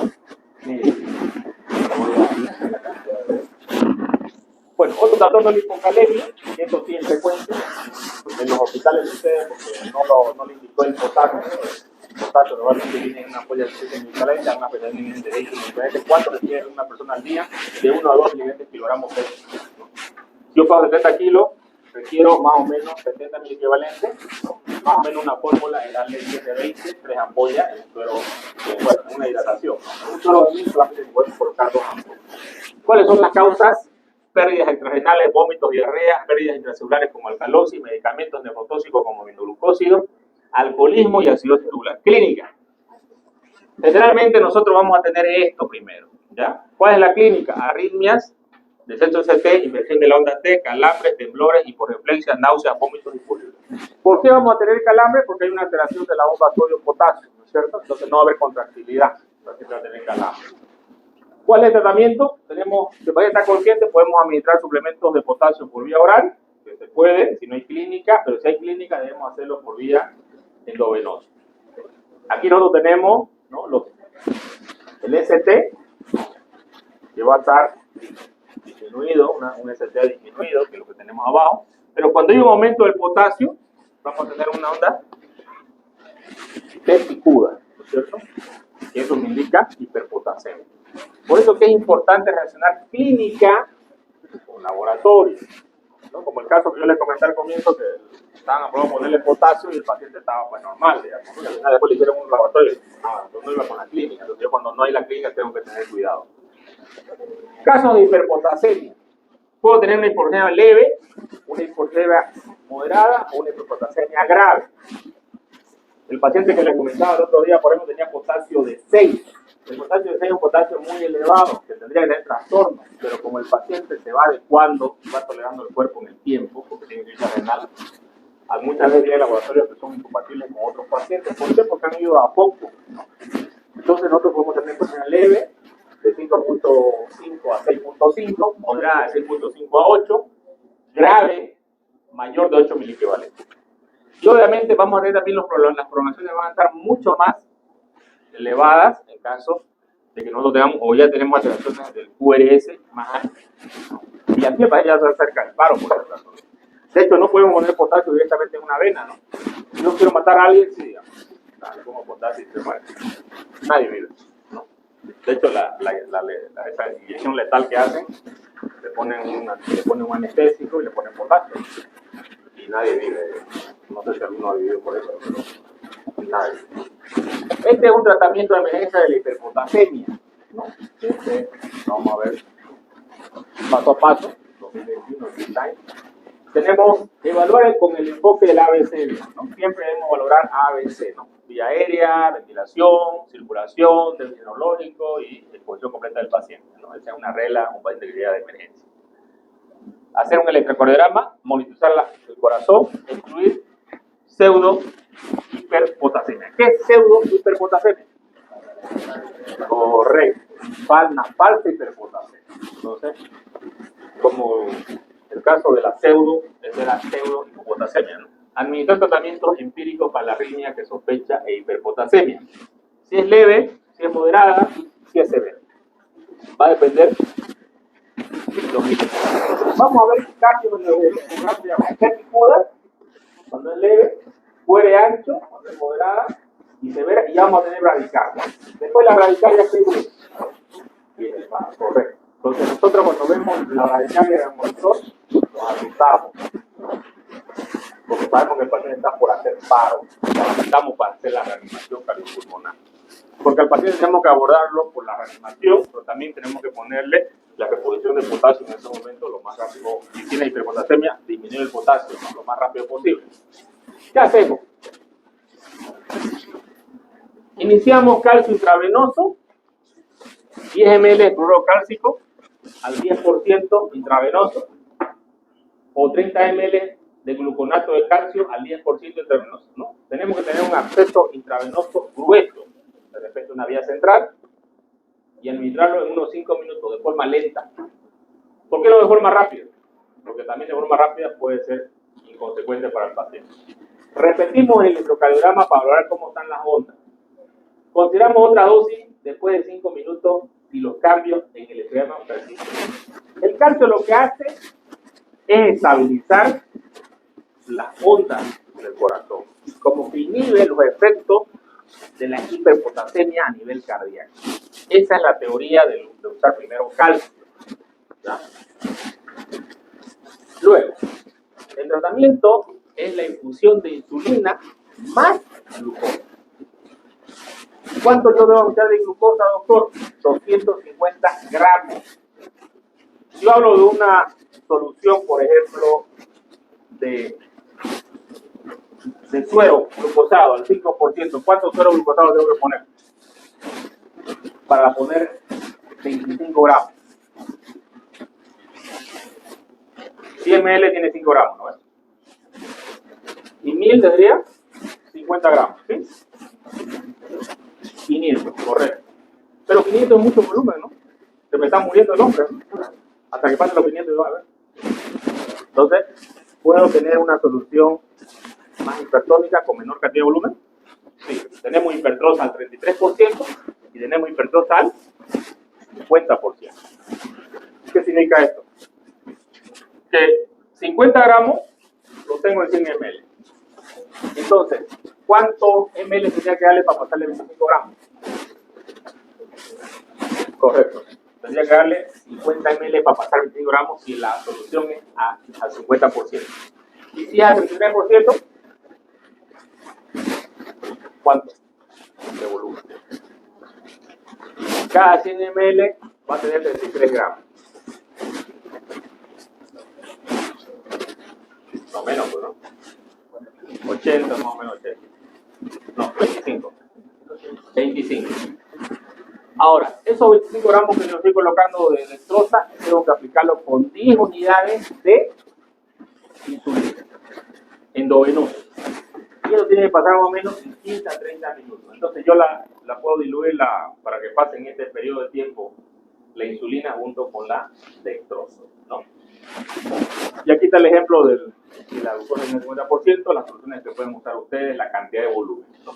medio. Bueno, otro trastorno de hipocalemia, eso sí es frecuente en los hospitales de ustedes, porque no le indicó el potasio. El potasio normalmente viene en una ampolla de 7 milicalentas, una ampolla de 20 milicalentas, 4 requiere una persona al día de 1 a 2 miligramos kilogramos de peso. Yo pago 70 kilos, requiero más o menos 70 miliequivalentes, más o menos una fórmula de darle 720, 3 ampollas, pero bueno, una hidratación. Un solo de mí solamente se pueden colocar 2 ampollas. ¿Cuáles son las causas? Pérdidas extrarenales, vómitos, diarrea, pérdidas intracelulares como alcalosis, medicamentos nefrotóxicos como aminoglucósidos, alcoholismo y acidosis tubular. Clínica. Generalmente nosotros vamos a tener esto primero, ¿ya? ¿Cuál es la clínica? Arritmias, descenso CT, inversión de la onda T, calambres, temblores, hiporreflexia, náuseas, vómitos y pólipos. ¿Por qué vamos a tener calambre? Porque hay una alteración de la bomba sodio-potasio, ¿no es cierto? Entonces no va a haber contractilidad, entonces va a tener calambre. ¿Cuál es el tratamiento? Tenemos, si el paciente está consciente, podemos administrar suplementos de potasio por vía oral, que se puede, si no hay clínica, pero si hay clínica debemos hacerlo por vía endovenosa. Aquí nosotros tenemos, ¿no?, el ST, que va a estar disminuido, un ST disminuido, que es lo que tenemos abajo, pero cuando hay un aumento del potasio, vamos a tener una onda T picuda, ¿no es cierto? Y eso me indica hiperpotasemia. Por eso que es importante relacionar clínica con laboratorio, ¿no? Como el caso que yo les comenté al comienzo, que estaban a prueba de ponerle potasio y el paciente estaba pues normal, digamos, ¿no? Y al final después le hicieron un laboratorio y no iba con la clínica. Entonces yo cuando no hay la clínica tengo que tener cuidado. Casos de hiperpotasemia. Puedo tener una hipopotasemia leve, una hipopotasemia moderada o una hiperpotasemia grave. El paciente que les comentaba el otro día, por ejemplo, tenía potasio de 6. El potasio de 6 es un potasio muy elevado, que tendría que tener trastorno, pero como el paciente se va adecuando y va tolerando el cuerpo en el tiempo, porque tiene que ir a renal, muchas veces hay laboratorios que son incompatibles con otros pacientes. ¿Por qué? Porque han ido a poco, ¿no? Entonces nosotros podemos tener hipotasemia leve, de 5.5 a 6.5, moderada de 6.5 a 8, grave, mayor de 8 miliequivalentes. Y obviamente vamos a ver también las prolongaciones van a estar mucho más elevadas en caso de que nosotros tengamos o ya tenemos alteraciones del QRS más altas. Y aquí ya se acerca el paro por esta razón. De hecho, no podemos poner potasio directamente en una vena, ¿no? Si yo quiero matar a alguien, sí, digamos, le pongo potasio y se muere. Nadie vive, ¿no? De hecho, esa inyección letal que hacen, le ponen un anestésico y le ponen potasio. Y nadie vive. No sé si alguno ha vivido por eso, pero nadie. Este es un tratamiento de emergencia de la hiperpotasemia, ¿no? Vamos a ver paso a paso, 2021, tenemos que evaluar con el enfoque del ABC, ¿no? Siempre debemos valorar ABC, ¿no? Vía aérea, ventilación, circulación, terminológico y exposición completa del paciente, ¿no? Esa es una regla, un paciente que llega de emergencia. Hacer un electrocardiograma, monitorizar el corazón, excluir pseudo hiperpotasemia. ¿Qué es pseudo hiperpotasemia? Correcto, falsa hiperpotasemia. Entonces, como el caso de la pseudo, es de la pseudo hipopotasemia, ¿no? Administrar tratamientos empíricos para la arritmia que sospecha e hiperpotasemia. Si es leve, si es moderada, si es severa. Va a depender de los límites. Vamos a ver el cambio en el electrograma cuando es leve, fuere ancho, cuando es moderada y severa, y vamos a tener bradicardia. Después la bradicardia se viene el paro, correcto. Entonces nosotros cuando vemos la bradicardia del monitor, nos asustamos. porque sabemos que el paciente está por hacer paro, necesitamos para hacer la reanimación cardiopulmonar. Porque al paciente tenemos que abordarlo por la reanimación, pero también tenemos que ponerle la reposición de potasio en ese momento lo más rápido. Si tiene hiperpotasemia, disminuir el potasio lo más rápido posible. ¿Qué hacemos? Iniciamos calcio intravenoso, 10 ml de cloruro cálcico al 10% intravenoso, o 30 ml de gluconato de calcio al 10% intravenoso, ¿no? Tenemos que tener un acceso intravenoso grueso, de repente una vía central, y administrarlo en unos 5 minutos de forma lenta. ¿Por qué no de forma rápida? Porque también de forma rápida puede ser inconsecuente para el paciente. Repetimos el electrocardiograma para valorar cómo están las ondas. Consideramos otra dosis después de 5 minutos y los cambios en el electrocardiograma persisten. El calcio lo que hace es estabilizar las ondas del corazón, como que inhibe los efectos de la hiperpotasemia a nivel cardíaco. Esa es la teoría de usar primero calcio, ¿ya? Luego, el tratamiento es la infusión de insulina más glucosa. ¿Cuánto yo debo echar de glucosa, doctor? 250 gramos. Yo hablo de una solución, por ejemplo, de suero glucosado al 5%. ¿Cuántos suero glucosados tengo que poner? Para poner 25 gramos. 100 ml tiene 5 gramos, ¿no? Y 1000 tendría 50 gramos, ¿sí? 500, correcto. Pero 500 es mucho volumen, ¿no? Se me está muriendo el hombre, ¿no? Hasta que pase los 500 yo a ver. Entonces, ¿puedo tener una solución más hipertónica con menor cantidad de volumen? Sí. Tenemos hipertrosa al 33% y tenemos hipertrosa al 50%. ¿Qué significa esto? Que 50 gramos lo tengo en 100 ml. Entonces, ¿cuántos ml tendría que darle para pasarle 25 gramos? Correcto. Tendría que darle 50 ml para pasar 25 gramos si la solución es al 50%. Y si es al 33%, ¿cuánto? De volumen. Cada 100 ml va a tener 33 gramos. No menos, ¿no? 80, más o menos 80. No, 25. 25. Ahora, esos 25 gramos que yo estoy colocando de dextrosa, tengo que aplicarlo con 10 unidades de insulina endovenosa. Y eso tiene que pasar más o menos en 15 a 30 minutos. Entonces yo la puedo diluir para que pase en este periodo de tiempo la insulina junto con la dextrosa, ¿no? Y aquí está el ejemplo de la glucosa en el 50%, las soluciones que pueden usar ustedes, la cantidad de volumen, ¿no?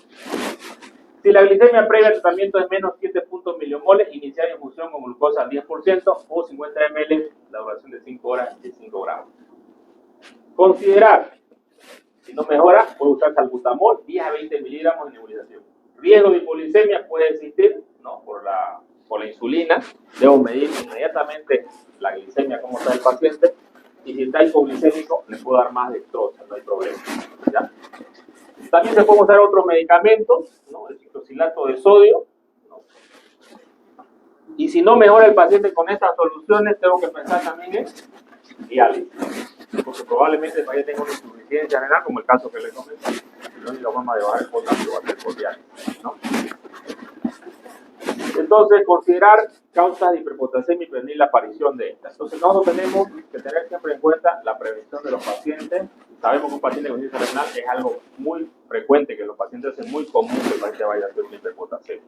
Si la glicemia previa al tratamiento es menos 7 milimoles, iniciar infusión con glucosa al 10% o 50 ml, la duración de 5 horas y 5 gramos. Considerar, si no mejora, puede usar salbutamol, 10 a 20 miligramos de nebulización. Riesgo de hipoglicemia puede existir, ¿no? por la insulina. Debo medir inmediatamente la glicemia, cómo está el paciente, y si está hipoglicémico, le puedo dar más dextrosa, no hay problema, ¿ya? También se pueden usar otros medicamentos, ¿no? El ciclosilato de sodio, ¿no? Y si no mejora el paciente con estas soluciones, tengo que pensar también en diálisis, porque probablemente el paciente tenga una insuficiencia renal, como el caso que le comenté. La única forma de bajar el potasio va a ser por diálisis, ¿no? Entonces, considerar causas de hiperpotasemia y prevenir la aparición de estas. Entonces, nosotros tenemos que tener siempre en cuenta la prevención de los pacientes. Sabemos que un paciente con insuficiencia renal es algo muy frecuente, que los pacientes es muy común que el paciente vaya a hacer una hiperpotasemia.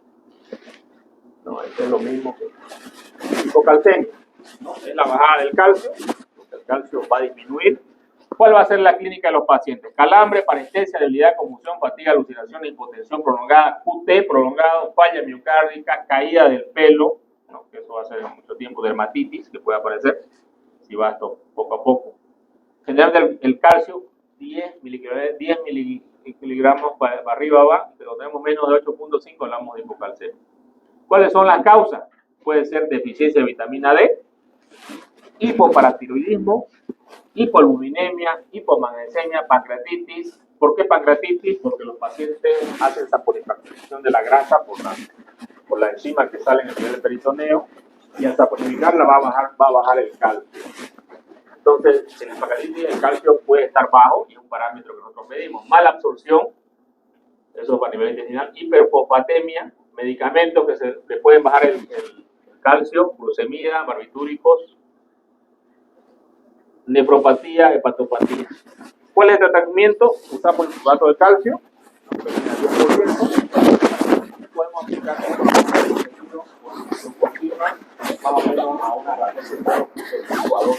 No, esto es lo mismo que hipocalcemia, ¿no? Es la bajada del calcio, porque el calcio va a disminuir. ¿Cuál va a ser la clínica de los pacientes? Calambre, parestesia, debilidad, confusión, fatiga, alucinación, hipotensión prolongada, QT prolongado, falla miocárdica, caída del pelo, ¿no? Que eso va a ser en mucho tiempo, dermatitis, que puede aparecer si va esto poco a poco. Generar el calcio, 10 miligramos para arriba va, pero tenemos menos de 8.5, hablamos de hipocalcemia. ¿Cuáles son las causas? Puede ser deficiencia de vitamina D, hipoparatiroidismo, hipoalbuminemia, hipomagnesemia, pancreatitis. ¿Por qué pancreatitis? Porque los pacientes hacen saponificación de la grasa por la enzima que sale en el nivel del peritoneo, y al saponificarla va a bajar el calcio. Entonces, en la pancreatitis el calcio puede estar bajo, y es un parámetro que nosotros medimos. Mala absorción, eso a nivel intestinal. Hiperfosfatemia, medicamentos que pueden bajar el calcio, glucemia, barbitúricos, nefropatía, hepatopatía. ¿Cuál es el tratamiento? Usamos el sulfato de calcio, que tiene al 10%. Podemos aplicar más o menos a una ración de 4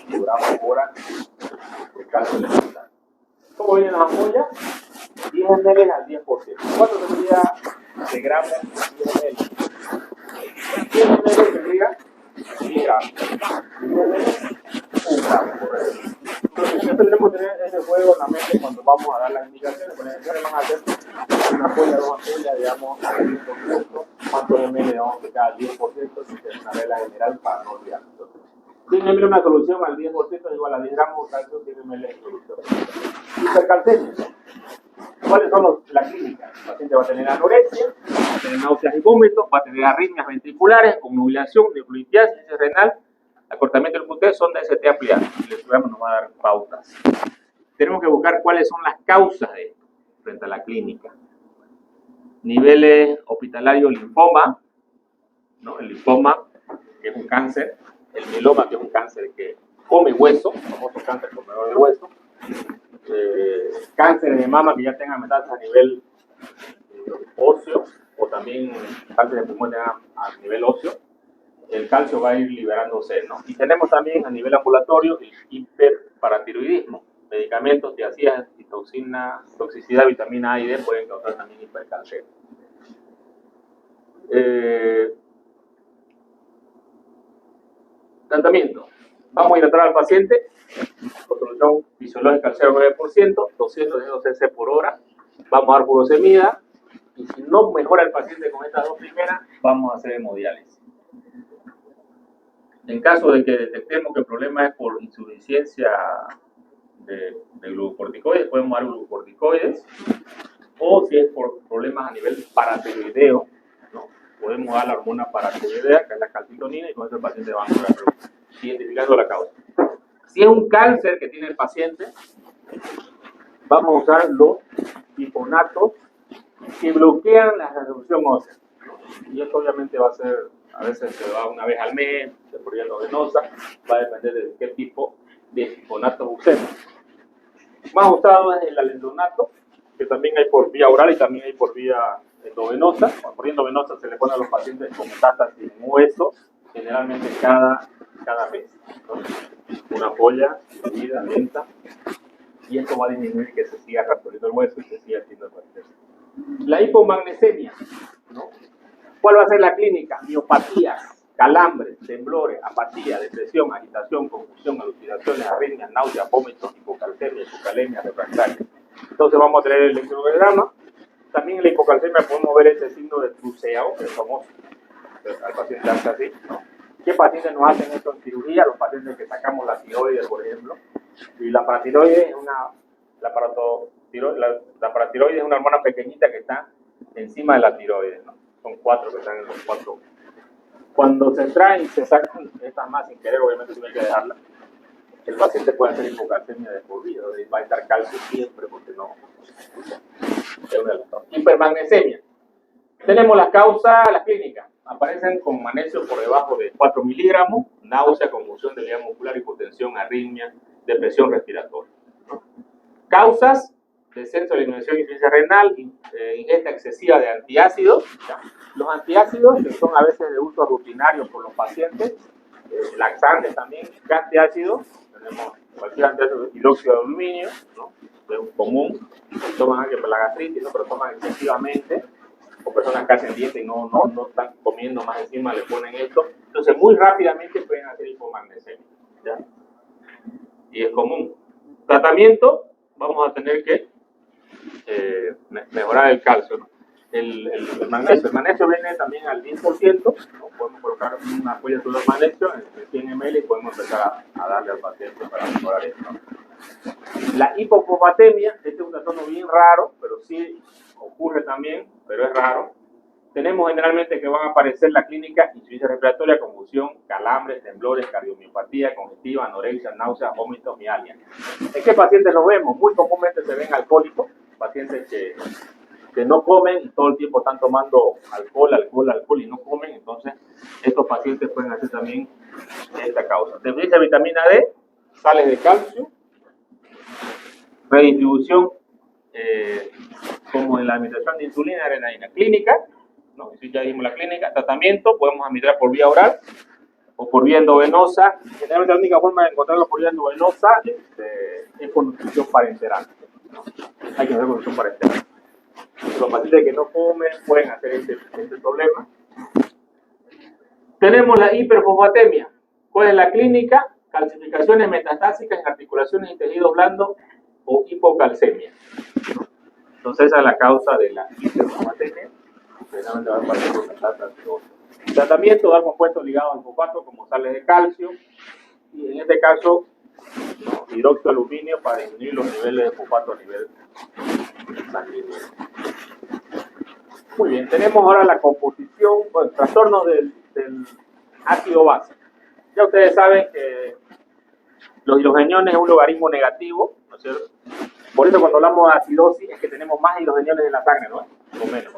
kilogramos hora de calcio elemental. ¿Cómo vienen las ampollas? 10 ml al 10%. ¿Cuánto sería de gramos? 10 ml. 10 ml sería 10 gramos. 10 ml, 1 gramo, correcto. Entonces siempre tenemos que tener ese juego en la mente cuando vamos a dar las indicaciones. Por ejemplo, van a hacer una ampolla, 2 ampollas, digamos, al 10%. ¿Cuántos ml vamos a aplicar al 10%? Si es una regla general para no olvidar. 100 ml una solución al 10% es igual a 10 gramos, calcio 100 ml en solución. Hipercalcemia. ¿Cuáles son la clínica? El paciente va a tener anorexia, va a tener náuseas y vómitos, va a tener arritmias ventriculares, obnubilación, neurolitiasis renal, acortamiento del QT, sonda ST ampliada. El estudiante nos va a dar pautas. Tenemos que buscar cuáles son las causas de esto frente a la clínica. Niveles hospitalarios, linfoma, ¿no? El linfoma, que es un cáncer, el mieloma, que es un cáncer que come hueso, el famoso cáncer comedor de hueso, cáncer de mama que ya tenga metástasis a nivel óseo, o también cáncer de pulmón a nivel óseo. El calcio va a ir liberándose, ¿no? Y tenemos también a nivel ambulatorio el hiperparatiroidismo. Medicamentos, tiazidas y toxicidad de vitamina A y D pueden causar también hipercalcemia. Tratamiento. Vamos a hidratar al paciente con solución fisiológica al 0,9%, 200 cc por hora. Vamos a dar furosemida, y si no mejora el paciente con estas dos primeras, vamos a hacer hemodiálisis. En caso de que detectemos que el problema es por insuficiencia de glucocorticoides, podemos dar glucocorticoides, o si es por problemas a nivel paratiroideo, ¿no? Podemos dar la hormona paratiroidea, que es la calcitonina, y con eso el paciente va a mejorar, identificando la causa. Si es un cáncer que tiene el paciente, vamos a usar los bifonatos que bloquean la resolución ósea. Y esto obviamente va a ser, a veces se va una vez al mes, por vía endovenosa, va a depender de qué tipo de bifonato usemos. Más usado es el alendronato, que también hay por vía oral y también hay por vía endovenosa. Por vía endovenosa se le pone a los pacientes con metástasis en hueso, generalmente cada mes, ¿no? Una ampolla, dividida, lenta, y esto va a disminuir que se siga reabsorbiendo el hueso y se siga haciendo el paciente. La hipomagnesemia, ¿no? ¿Cuál va a ser la clínica? Miopatías, calambres, temblores, apatía, depresión, agitación, confusión, alucinaciones, arritmias, náuseas, vómitos, hipocalcemia, hipocalemia, refractaria. Entonces vamos a tener el electrocardiograma. También en la hipocalcemia podemos ver ese signo de truceo, que es famoso. Al paciente hace así, ¿no? ¿Qué pacientes nos hacen esto en cirugía? Los pacientes que sacamos la tiroides, por ejemplo. Y la paratiroides es la paratiroides es una hormona pequeñita que está encima de la tiroides, ¿no? Son 4 que están en los 4. Cuando se extraen y se sacan estas más sin querer, obviamente si no hay que dejarla, el paciente puede hacer hipocalcemia de por vida, va a estar calcio siempre porque no. Es una de las causas. Hipermagnesemia. Tenemos las causas, las clínicas. Aparecen con magnesio por debajo de 4 miligramos, náusea, convulsión, debilidad muscular, hipotensión, arritmia, depresión respiratoria, ¿no? Causas: descenso de la eliminación y insuficiencia renal, ingesta excesiva de antiácidos. Los antiácidos, que son a veces de uso rutinario por los pacientes, laxantes también, antiácidos, tenemos cualquier antiácido, hidróxido de aluminio, ¿no? Es un común, toman alguien para la gastritis, ¿no? Pero toman excesivamente, o personas que hacen dieta y no están comiendo más encima, le ponen esto, entonces muy rápidamente pueden hacer hipomagnesemia, ¿ya? Y es común. Tratamiento: vamos a tener que mejorar el calcio, ¿no? el magnesio. El magnesio viene también al 10%, ¿no? Podemos colocar una cuelladura de magnesio en 100 ml y podemos empezar a darle al paciente para mejorar esto. La hipofosfatemia, este es un trastorno bien raro, pero sí ocurre también, pero es raro. Tenemos generalmente que van a aparecer en la clínica insuficiencia respiratoria, convulsión, calambres, temblores, cardiomiopatía congestiva, anorexia, náuseas, vómitos, mialgia. ¿En qué pacientes lo vemos? Muy comúnmente se ven alcohólicos, pacientes que no comen y todo el tiempo están tomando alcohol y no comen. Entonces, estos pacientes pueden hacer también esta causa. Deficiencia de vitamina D, sales de calcio, redistribución como en la administración de insulina y adrenalina. Clínica, ¿no? Si ya dijimos la clínica, tratamiento, podemos administrar por vía oral o por vía endovenosa. Generalmente la única forma de encontrarlo por vía endovenosa es con nutrición parenteral, ¿no? Hay que hacer con nutrición parenteral. Los pacientes que no comen pueden hacer este problema. Tenemos la hiperfosfatemia. ¿Cuál es la clínica? Calcificaciones metastásicas en articulaciones y tejidos blandos o hipocalcemia, ¿no? Entonces esa es la causa de la hiperfosfatemia. Precisamente va a pasar por la tratamiento, dar compuestos ligados al fosfato como sales de calcio y en este caso, ¿no?, hidróxido de aluminio para disminuir los niveles de fosfato a nivel sanguíneo. Muy bien, tenemos ahora la composición, bueno, trastorno del ácido base. Ya ustedes saben que los hidrogeniones es un logaritmo negativo, ¿no es cierto? Por eso cuando hablamos de acidosis es que tenemos más hidrogeniones en la sangre, ¿no? O menos.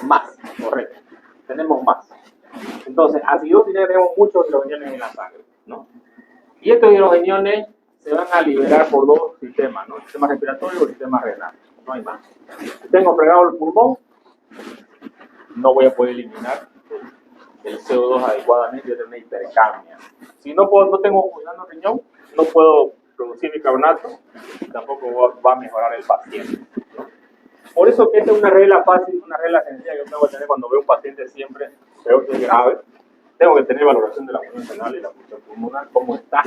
Más, correcto. Tenemos más. Entonces, acidosis tenemos muchos hidrogeniones en la sangre, ¿no? Y estos hidrogeniones se van a liberar por dos sistemas, ¿no? El sistema respiratorio y el sistema renal. No hay más. Si tengo fregado el pulmón, no voy a poder eliminar el CO2 adecuadamente, voy a tener una hipercamia. Si no tengo funcionando el riñón, no puedo producir bicarbonato y tampoco va a mejorar el paciente, ¿no? Por eso que esta es una regla fácil, una regla sencilla que yo tengo que tener cuando veo un paciente siempre, veo que es grave. Tengo que tener valoración de la función renal y la función pulmonar, cómo está.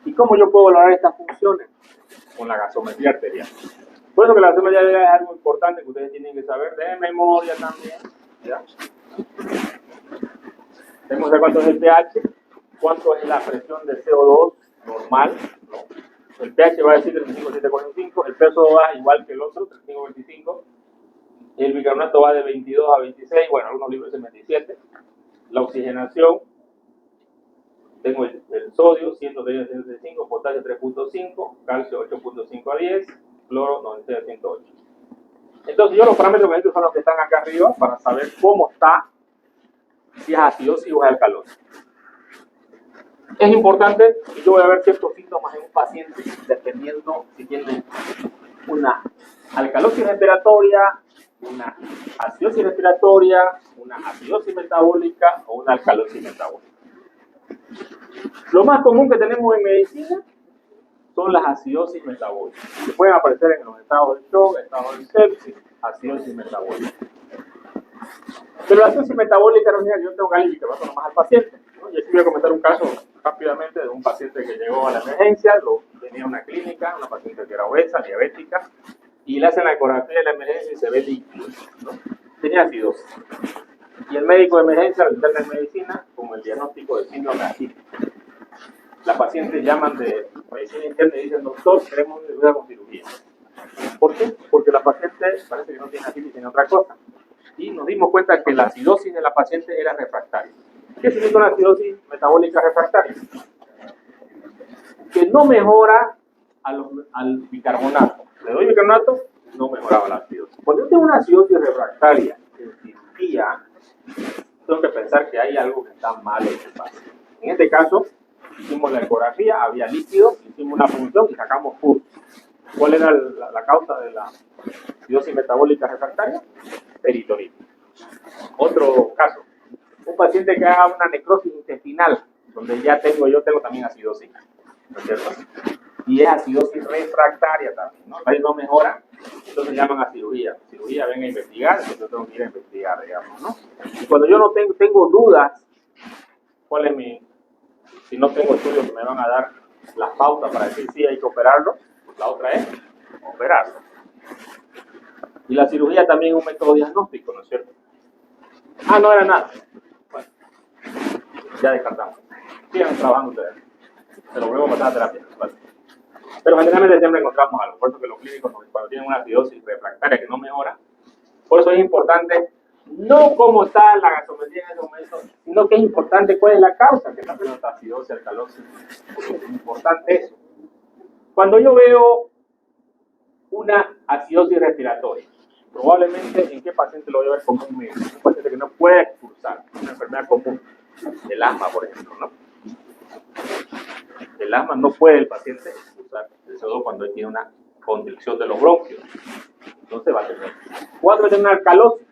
¿Y cómo yo puedo valorar estas funciones? Con la gasometría arterial. Por eso que la gasometría arterial es algo importante que ustedes tienen que saber de memoria también, ¿ya? Tenemos que saber cuánto es el pH, cuánto es la presión de CO2 normal, ¿no? El pH va a decir 35,745, el peso va igual que el otro, 35,25, el bicarbonato va de 22 a 26, bueno, algunos libros dicen 27, la oxigenación, tengo el sodio, 130 a 135, potasio 3.5, calcio 8.5 a 10, cloro 96 a 108. Entonces yo los parámetros que necesito son los que están acá arriba para saber cómo está, si es acidosis o es alcalosis. Es importante que yo voy a ver ciertos síntomas en un paciente dependiendo si tiene una alcalosis respiratoria, una acidosis respiratoria, una acidosis metabólica o una alcalosis metabólica. Lo más común que tenemos en medicina son las acidosis metabólicas, que pueden aparecer en los estados de shock, estados de sepsis, acidosis metabólica. Pero la acidosis metabólica no significa que yo tengo que darle bicarbonato nomás al paciente, ¿no? Y aquí voy a comentar un caso rápidamente de un paciente que llegó a la emergencia, tenía una clínica, una paciente que era obesa, diabética, y le hacen la ecografía de la emergencia y se ve líquido, ¿no? Tenía acidosis. Y el médico de emergencia, el interno en medicina, con el diagnóstico de síndrome ascítico. La paciente llaman de medicina interna y dicen, doctor, queremos ayuda con cirugía. ¿Por qué? Porque la paciente parece que no tiene ascitis, tiene otra cosa. Y nos dimos cuenta que la acidosis de la paciente era refractaria. ¿Qué significa una acidosis metabólica refractaria? Que no mejora al bicarbonato. Le doy bicarbonato, no mejoraba la acidosis. Cuando yo tengo una acidosis refractaria en cirugía, tengo que pensar que hay algo que está mal en el paciente. En este caso, hicimos la ecografía, había líquido, hicimos una punción y sacamos pus. ¿Cuál era la causa de la acidosis metabólica refractaria? Peritonitis. Otro caso, un paciente que haga una necrosis intestinal, donde yo tengo también acidosis, ¿no es cierto? Y es acidosis refractaria también, ¿no? Ahí no mejora, entonces llaman a cirugía. Cirugía, ven a investigar, entonces yo tengo que ir a investigar, digamos, ¿no? Y cuando yo no tengo dudas, ¿cuál es si no tengo estudios que me van a dar las pautas para decir sí hay que operarlo? La otra es operarlo. Y la cirugía también es un método diagnóstico, ¿no es cierto? Ah, no era nada. Bueno, ya descartamos. Sigan trabajando ustedes. Se lo vuelvo a pasar a terapia. Vale. Pero generalmente siempre encontramos algo. Por eso que los clínicos, cuando tienen una acidosis refractaria que no mejora, por eso es importante, no cómo está la gasometría en ese momento, sino que es importante cuál es la causa que está haciendo esta acidosis, alcalosis. Es importante eso. Cuando yo veo una acidosis respiratoria, probablemente en qué paciente lo voy a ver comúnmente. Un paciente que no puede expulsar, una enfermedad común, el asma, por ejemplo, ¿no? El asma no puede el paciente expulsar el CO2 cuando tiene una constricción de los bronquios. Entonces va a tener. Cuatro, tener una alcalosis.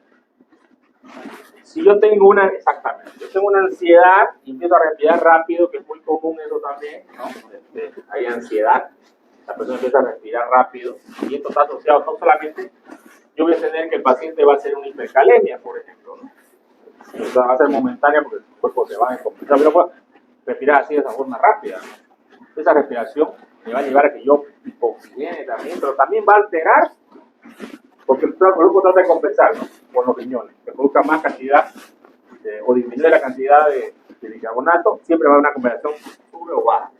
Si yo tengo yo tengo una ansiedad y empiezo a respirar rápido, que es muy común eso también, ¿no? Hay ansiedad, la persona empieza a respirar rápido y esto está asociado no solamente, yo voy a tener que el paciente va a hacer una hipercalemia, por ejemplo, ¿no? Eso va a ser momentánea porque el cuerpo se va a descompensar, pero puedo respirar así de esa forma rápida, ¿no? Esa respiración me va a llevar a que yo hipoxigene también, pero también va a alterar, porque el cuerpo trata de compensar, ¿no? Con los riñones, que produzca más cantidad o disminuye la cantidad de bicarbonato, siempre va a haber una compensación sube o baja.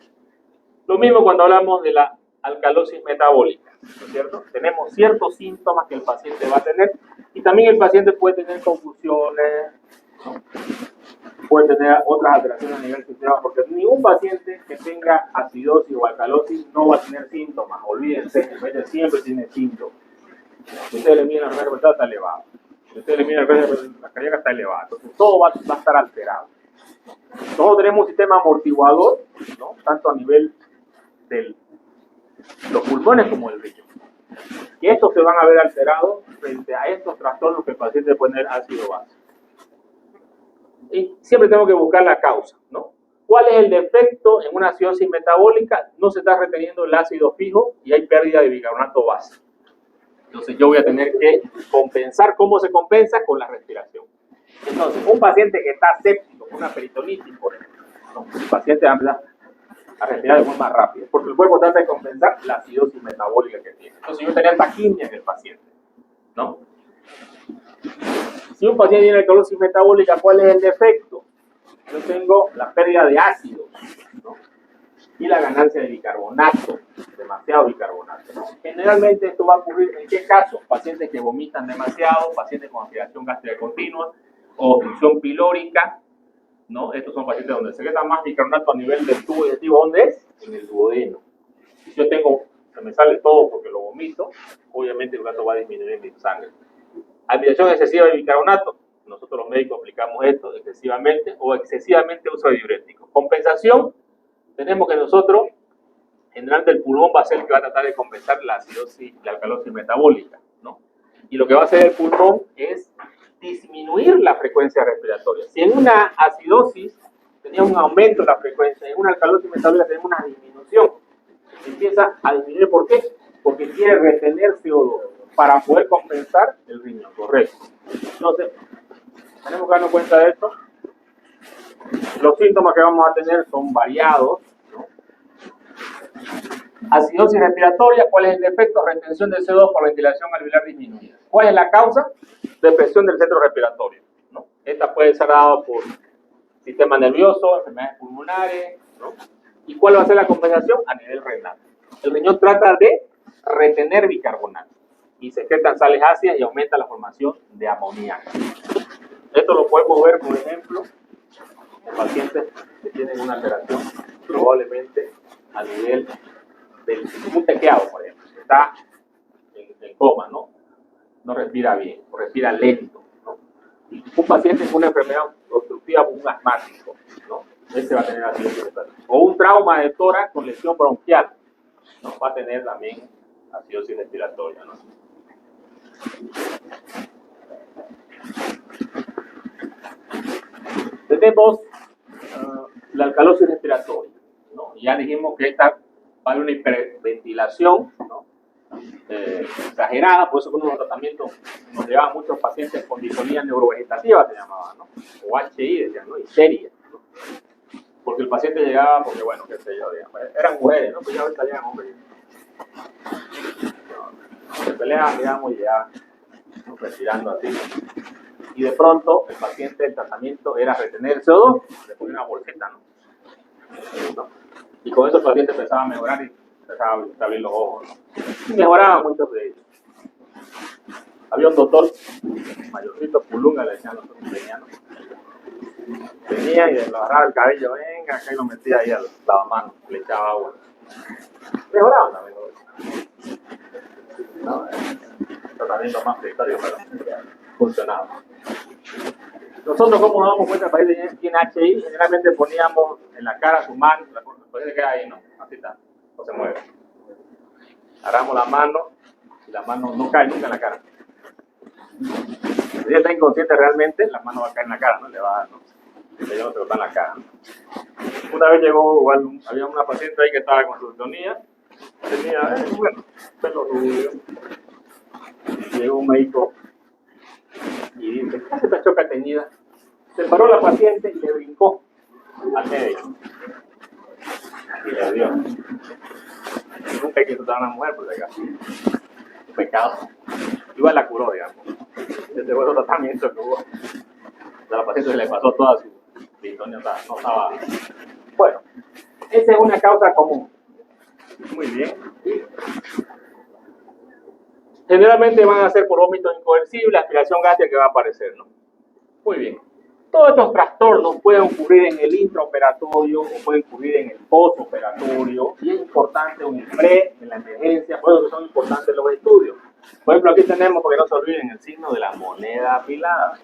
Lo mismo cuando hablamos de la alcalosis metabólica, ¿no es cierto? Tenemos ciertos síntomas que el paciente va a tener y también el paciente puede tener confusiones, ¿no? Puede tener otras alteraciones a nivel sistema, porque ningún paciente que tenga acidosis o alcalosis no va a tener síntomas, olvídense, el paciente siempre tiene síntomas. Si ustedes le miden la frecuencia cardíaca está elevada, si ustedes le miden la frecuencia cardíaca está elevada, entonces todo va a estar alterado. Nosotros tenemos un sistema amortiguador, ¿no? Tanto a nivel de los pulmones como del riñón. Y estos se van a ver alterados frente a estos trastornos que el paciente puede tener ácido básico. Y siempre tengo que buscar la causa, ¿no? ¿Cuál es el defecto en una acidosis metabólica? No se está reteniendo el ácido fijo y hay pérdida de bicarbonato base. Entonces yo voy a tener que compensar. ¿Cómo se compensa? Con la respiración. Entonces, un paciente que está séptico, con una peritonitis, por ejemplo, ¿no? El paciente va a empezar a respirar de forma rápida, porque el cuerpo trata de compensar la acidosis metabólica que tiene. Entonces yo tenía taquimia en el paciente, ¿no? Si un paciente tiene alcalosis metabólica, ¿cuál es el defecto? Yo tengo la pérdida de ácido, ¿no? Y la ganancia de bicarbonato, demasiado bicarbonato, ¿no? Generalmente esto va a ocurrir en qué casos: pacientes que vomitan demasiado, pacientes con aspiración gástrica continua o obstrucción pilórica, ¿no? Estos son pacientes donde se queda más bicarbonato a nivel del tubo digestivo. ¿Dónde es? En el duodeno. Si yo se me sale todo porque lo vomito, obviamente el gato va a disminuir mi sangre. Aplicación excesiva de bicarbonato. Nosotros los médicos aplicamos esto excesivamente o excesivamente uso de diuréticos. Compensación, tenemos que nosotros, generalmente el pulmón va a ser el que va a tratar de compensar la acidosis, la alcalosis metabólica, ¿no? Y lo que va a hacer el pulmón es disminuir la frecuencia respiratoria. Si en una acidosis tenía un aumento de la frecuencia, en una alcalosis metabólica tenemos una disminución. Empieza a disminuir, ¿por qué? Porque quiere retener CO2 para poder compensar el riñón, correcto. Entonces, tenemos que darnos cuenta de esto. Los síntomas que vamos a tener son variados, ¿no? Acidosis respiratoria, ¿cuál es el defecto? Retención de CO2 por ventilación alveolar disminuida. ¿Cuál es la causa? Depresión del centro respiratorio, ¿no? Esta puede ser dada por sistema nervioso, enfermedades pulmonares, ¿no? ¿Y cuál va a ser la compensación? A nivel renal. El riñón trata de retener bicarbonato y secretan sales ácidas y aumenta la formación de amoníaco. Esto lo podemos ver, por ejemplo, en pacientes que tienen una alteración probablemente a nivel del un tequeado, por ejemplo, que está en coma, ¿no? No respira bien, o respira lento, ¿no? Y un paciente con una enfermedad obstructiva, un asmático, ¿no? Ese va a tener acidosis respiratoria. O un trauma de tórax con lesión bronquial, ¿no? Va a tener también acidosis respiratoria, ¿no? Tenemos la alcalosis respiratoria, ¿no? Ya dijimos que esta va a haber una hiperventilación, ¿no? Exagerada, por eso con los tratamientos nos llevaban muchos pacientes con disfonía neurovegetativa, se llamaba, ¿no? O HI, decían, ¿no? Histeria, ¿no? Porque el paciente llegaba, porque bueno, qué sé yo, digamos, eran mujeres, ¿no? Pues ya ahorita llegan hombres. Se peleaban, digamos, y ya ¿no? Respirando así. Y de pronto el paciente, el tratamiento era retener el CO2, le ponía una bolsita, ¿no? Y con eso el paciente empezaba a mejorar y empezaba a abrir los ojos, ¿no? Y mejoraban muchos de ellos. Había un doctor, mayorcito Pulunga, le decían los venía, venía y le agarraba el cabello, venga, acá y lo metía ahí al lavamanos, le echaba agua. Mejoraban también, ¿no? Tratamiento más prioritario, pero funcionaba. Nosotros, como nos damos cuenta, el paciente tiene HI, generalmente poníamos en la cara su mano, el paciente queda ahí, ¿no? Así está, no se mueve. Agarramos la mano y la mano no cae nunca en la cara. Si ella está inconsciente realmente, la mano va a caer en la cara, ¿no? Le va a dar, ¿no? Si yo no se lo está en la cara, ¿no? Una vez llegó, igual, había una paciente ahí que estaba con sintonía, tenía, bueno, pelo rubio. Llegó un médico y dice, ¿qué hace esta choca teñida? Se paró la paciente y le brincó al médico. Y le dio. Nunca hay que insultar a una mujer, por si acaso. Un pecado. Igual la curó, digamos. Ese fue otro tratamiento que hubo. A la paciente se le pasó toda su sintonía, no estaba. Bueno, esa es una causa común. Muy bien. Generalmente van a ser por vómitos incoercibles, aspiración gástrica que va a aparecer, ¿no? Muy bien. Todos estos trastornos pueden ocurrir en el intraoperatorio o pueden ocurrir en el postoperatorio y es importante un pre en la emergencia, por eso son importantes los estudios. Por ejemplo, aquí tenemos, porque no se olviden, el signo de la moneda afilada,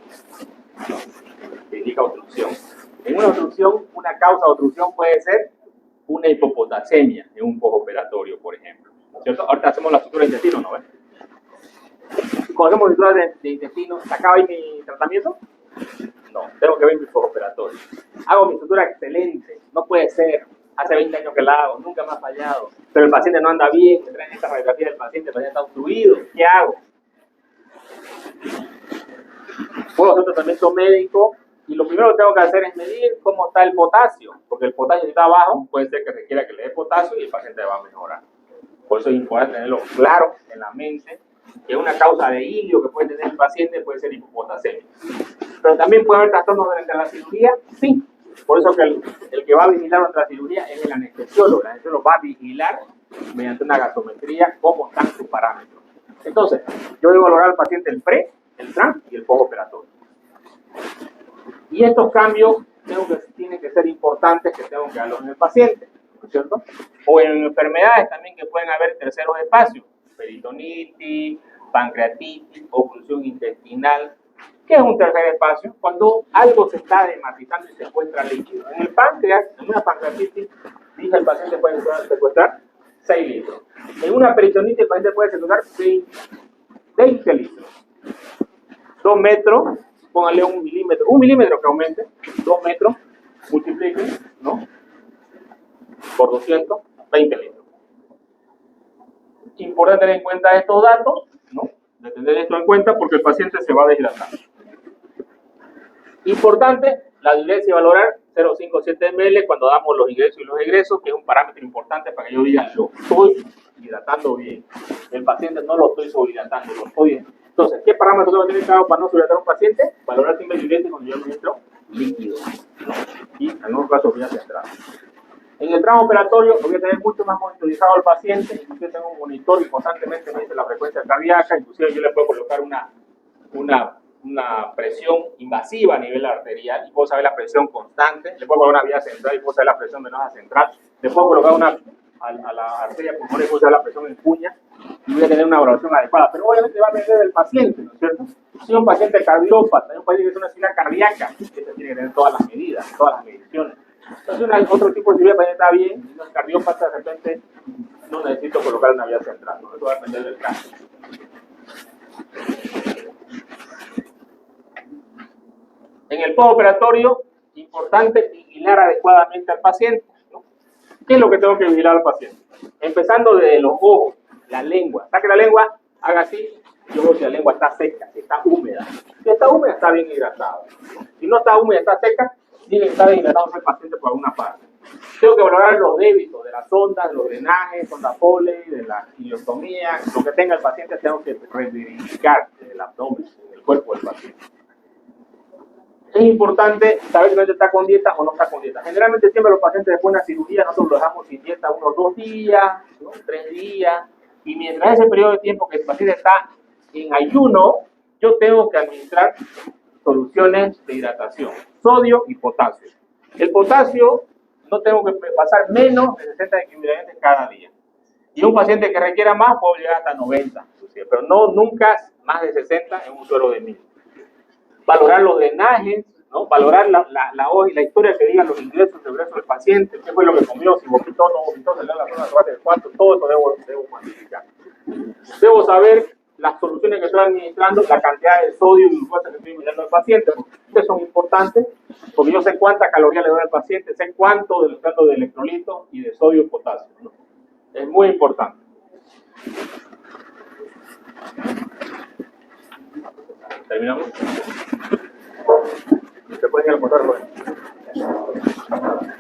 que indica obstrucción. En una obstrucción, una causa de obstrucción puede ser una hipopotasemia en un postoperatorio, por ejemplo. ¿Cierto? Ahorita hacemos la sutura de intestino, ¿no ves? Cuando hacemos sutura de intestino, ¿se acaba ahí mi tratamiento? No, tengo que ver mi postoperatorio. Hago mi sutura excelente, no puede ser. Hace 20 años que la hago, nunca me ha fallado. Pero el paciente no anda bien, me traen esta radiografía del paciente, el paciente está obstruido. ¿Qué hago? Puedo hacer un tratamiento médico y lo primero que tengo que hacer es medir cómo está el potasio, porque el potasio si está bajo, puede ser que requiera que le dé potasio y el paciente va a mejorar. Por eso es importante tenerlo claro en la mente, que una causa de ilio que puede tener el paciente puede ser hipopotasemia. Pero también puede haber trastornos durante la cirugía, sí. Por eso que el que va a vigilar durante la cirugía es el anestesiólogo. El anestesiólogo va a vigilar mediante una gasometría cómo están sus parámetros. Entonces, yo debo valorar al paciente el pre, el tran y el postoperatorio. Y estos cambios tienen que ser importantes que tengo que darlos en el paciente, ¿no es cierto? O en enfermedades también que pueden haber terceros espacios, peritonitis, pancreatitis, oclusión intestinal. ¿Qué es un tercer espacio? Cuando algo se está dematizando y se encuentra líquido. En el páncreas, en una pancreatitis, dice el paciente puede secuestrar 6 litros. En una peritonitis el paciente puede secuestrar 20 litros. 2 metros, póngale 1 milímetro, 1 milímetro que aumente, 2 metros, multipliquen, ¿no? Por 200, 20 litros. Importante tener en cuenta estos datos, ¿no? De tener esto en cuenta porque el paciente se va a deshidratar. Importante, la diuresia valorar 0,57 ml cuando damos los ingresos y los egresos, que es un parámetro importante para que yo diga, lo estoy hidratando bien. El paciente no lo estoy sobrehidratando, lo estoy bien. Entonces, ¿qué parámetros tengo que tener claro para no sobrehidratar a un paciente? Valorar siempre diuresia cuando yo administro líquido, ¿no? Y en algunos casos vías centrales. En el tramo operatorio voy a tener mucho más monitorizado al paciente, inclusive tengo un monitor y constantemente me dice la frecuencia cardíaca, inclusive yo le puedo colocar una presión invasiva a nivel arterial y puedo saber la presión constante, le puedo colocar una vía central y puedo saber la presión venosa central, le puedo colocar a la arteria pulmonar y puedo saber la presión en cuña y voy a tener una evaluación adecuada, pero obviamente va a depender del paciente, ¿no es cierto? Si un paciente cardiópata, un paciente que tiene una cirugía cardíaca, este tiene que tener todas las medidas, todas las mediciones. Entonces, otro tipo de cirugía también está bien, si un cardiópata de repente no necesito colocar una vía central, ¿no? Eso va a depender del caso. En el postoperatorio, importante vigilar adecuadamente al paciente, ¿no? ¿Qué es lo que tengo que vigilar al paciente? Empezando desde los ojos, la lengua. Hasta que la lengua haga así, yo veo si la lengua está seca, si está húmeda. Si está húmeda, está bien hidratada. Si no está húmeda, está seca, tiene que estar hidratado el paciente por alguna parte. Tengo que valorar los débitos de las sondas, los drenajes, sonda Foley, de la ileostomía, lo que tenga el paciente tengo que verificar el abdomen, el cuerpo del paciente. Es importante saber si el paciente está con dieta o no está con dieta. Generalmente siempre los pacientes después de una cirugía nosotros los dejamos sin dieta unos 2 días, ¿no? 3 días, y mientras ese periodo de tiempo que el paciente está en ayuno, yo tengo que administrar soluciones de hidratación, sodio y potasio. El potasio no tengo que pasar menos de 60 equivalentes cada día. Y un paciente que requiera más puedo llegar hasta 90, pero no nunca más de 60 en un suero de 1000. Valorar los drenajes, ¿no? Valorar la hoja y la historia que digan los ingresos de egreso del paciente, qué fue lo que comió, si vomitó o no vomitó, se le da la zona torácica de cuánto, todo eso debo cuantificar. Debo saber las soluciones que estoy administrando, la cantidad de sodio y glucosa que estoy midiendo al paciente, porque ustedes son importantes, porque yo sé cuánta caloría le doy al paciente, sé cuánto del estado de electrolitos y de sodio y potasio, ¿no? Es muy importante. ¿Terminamos? Se pueden almorzar.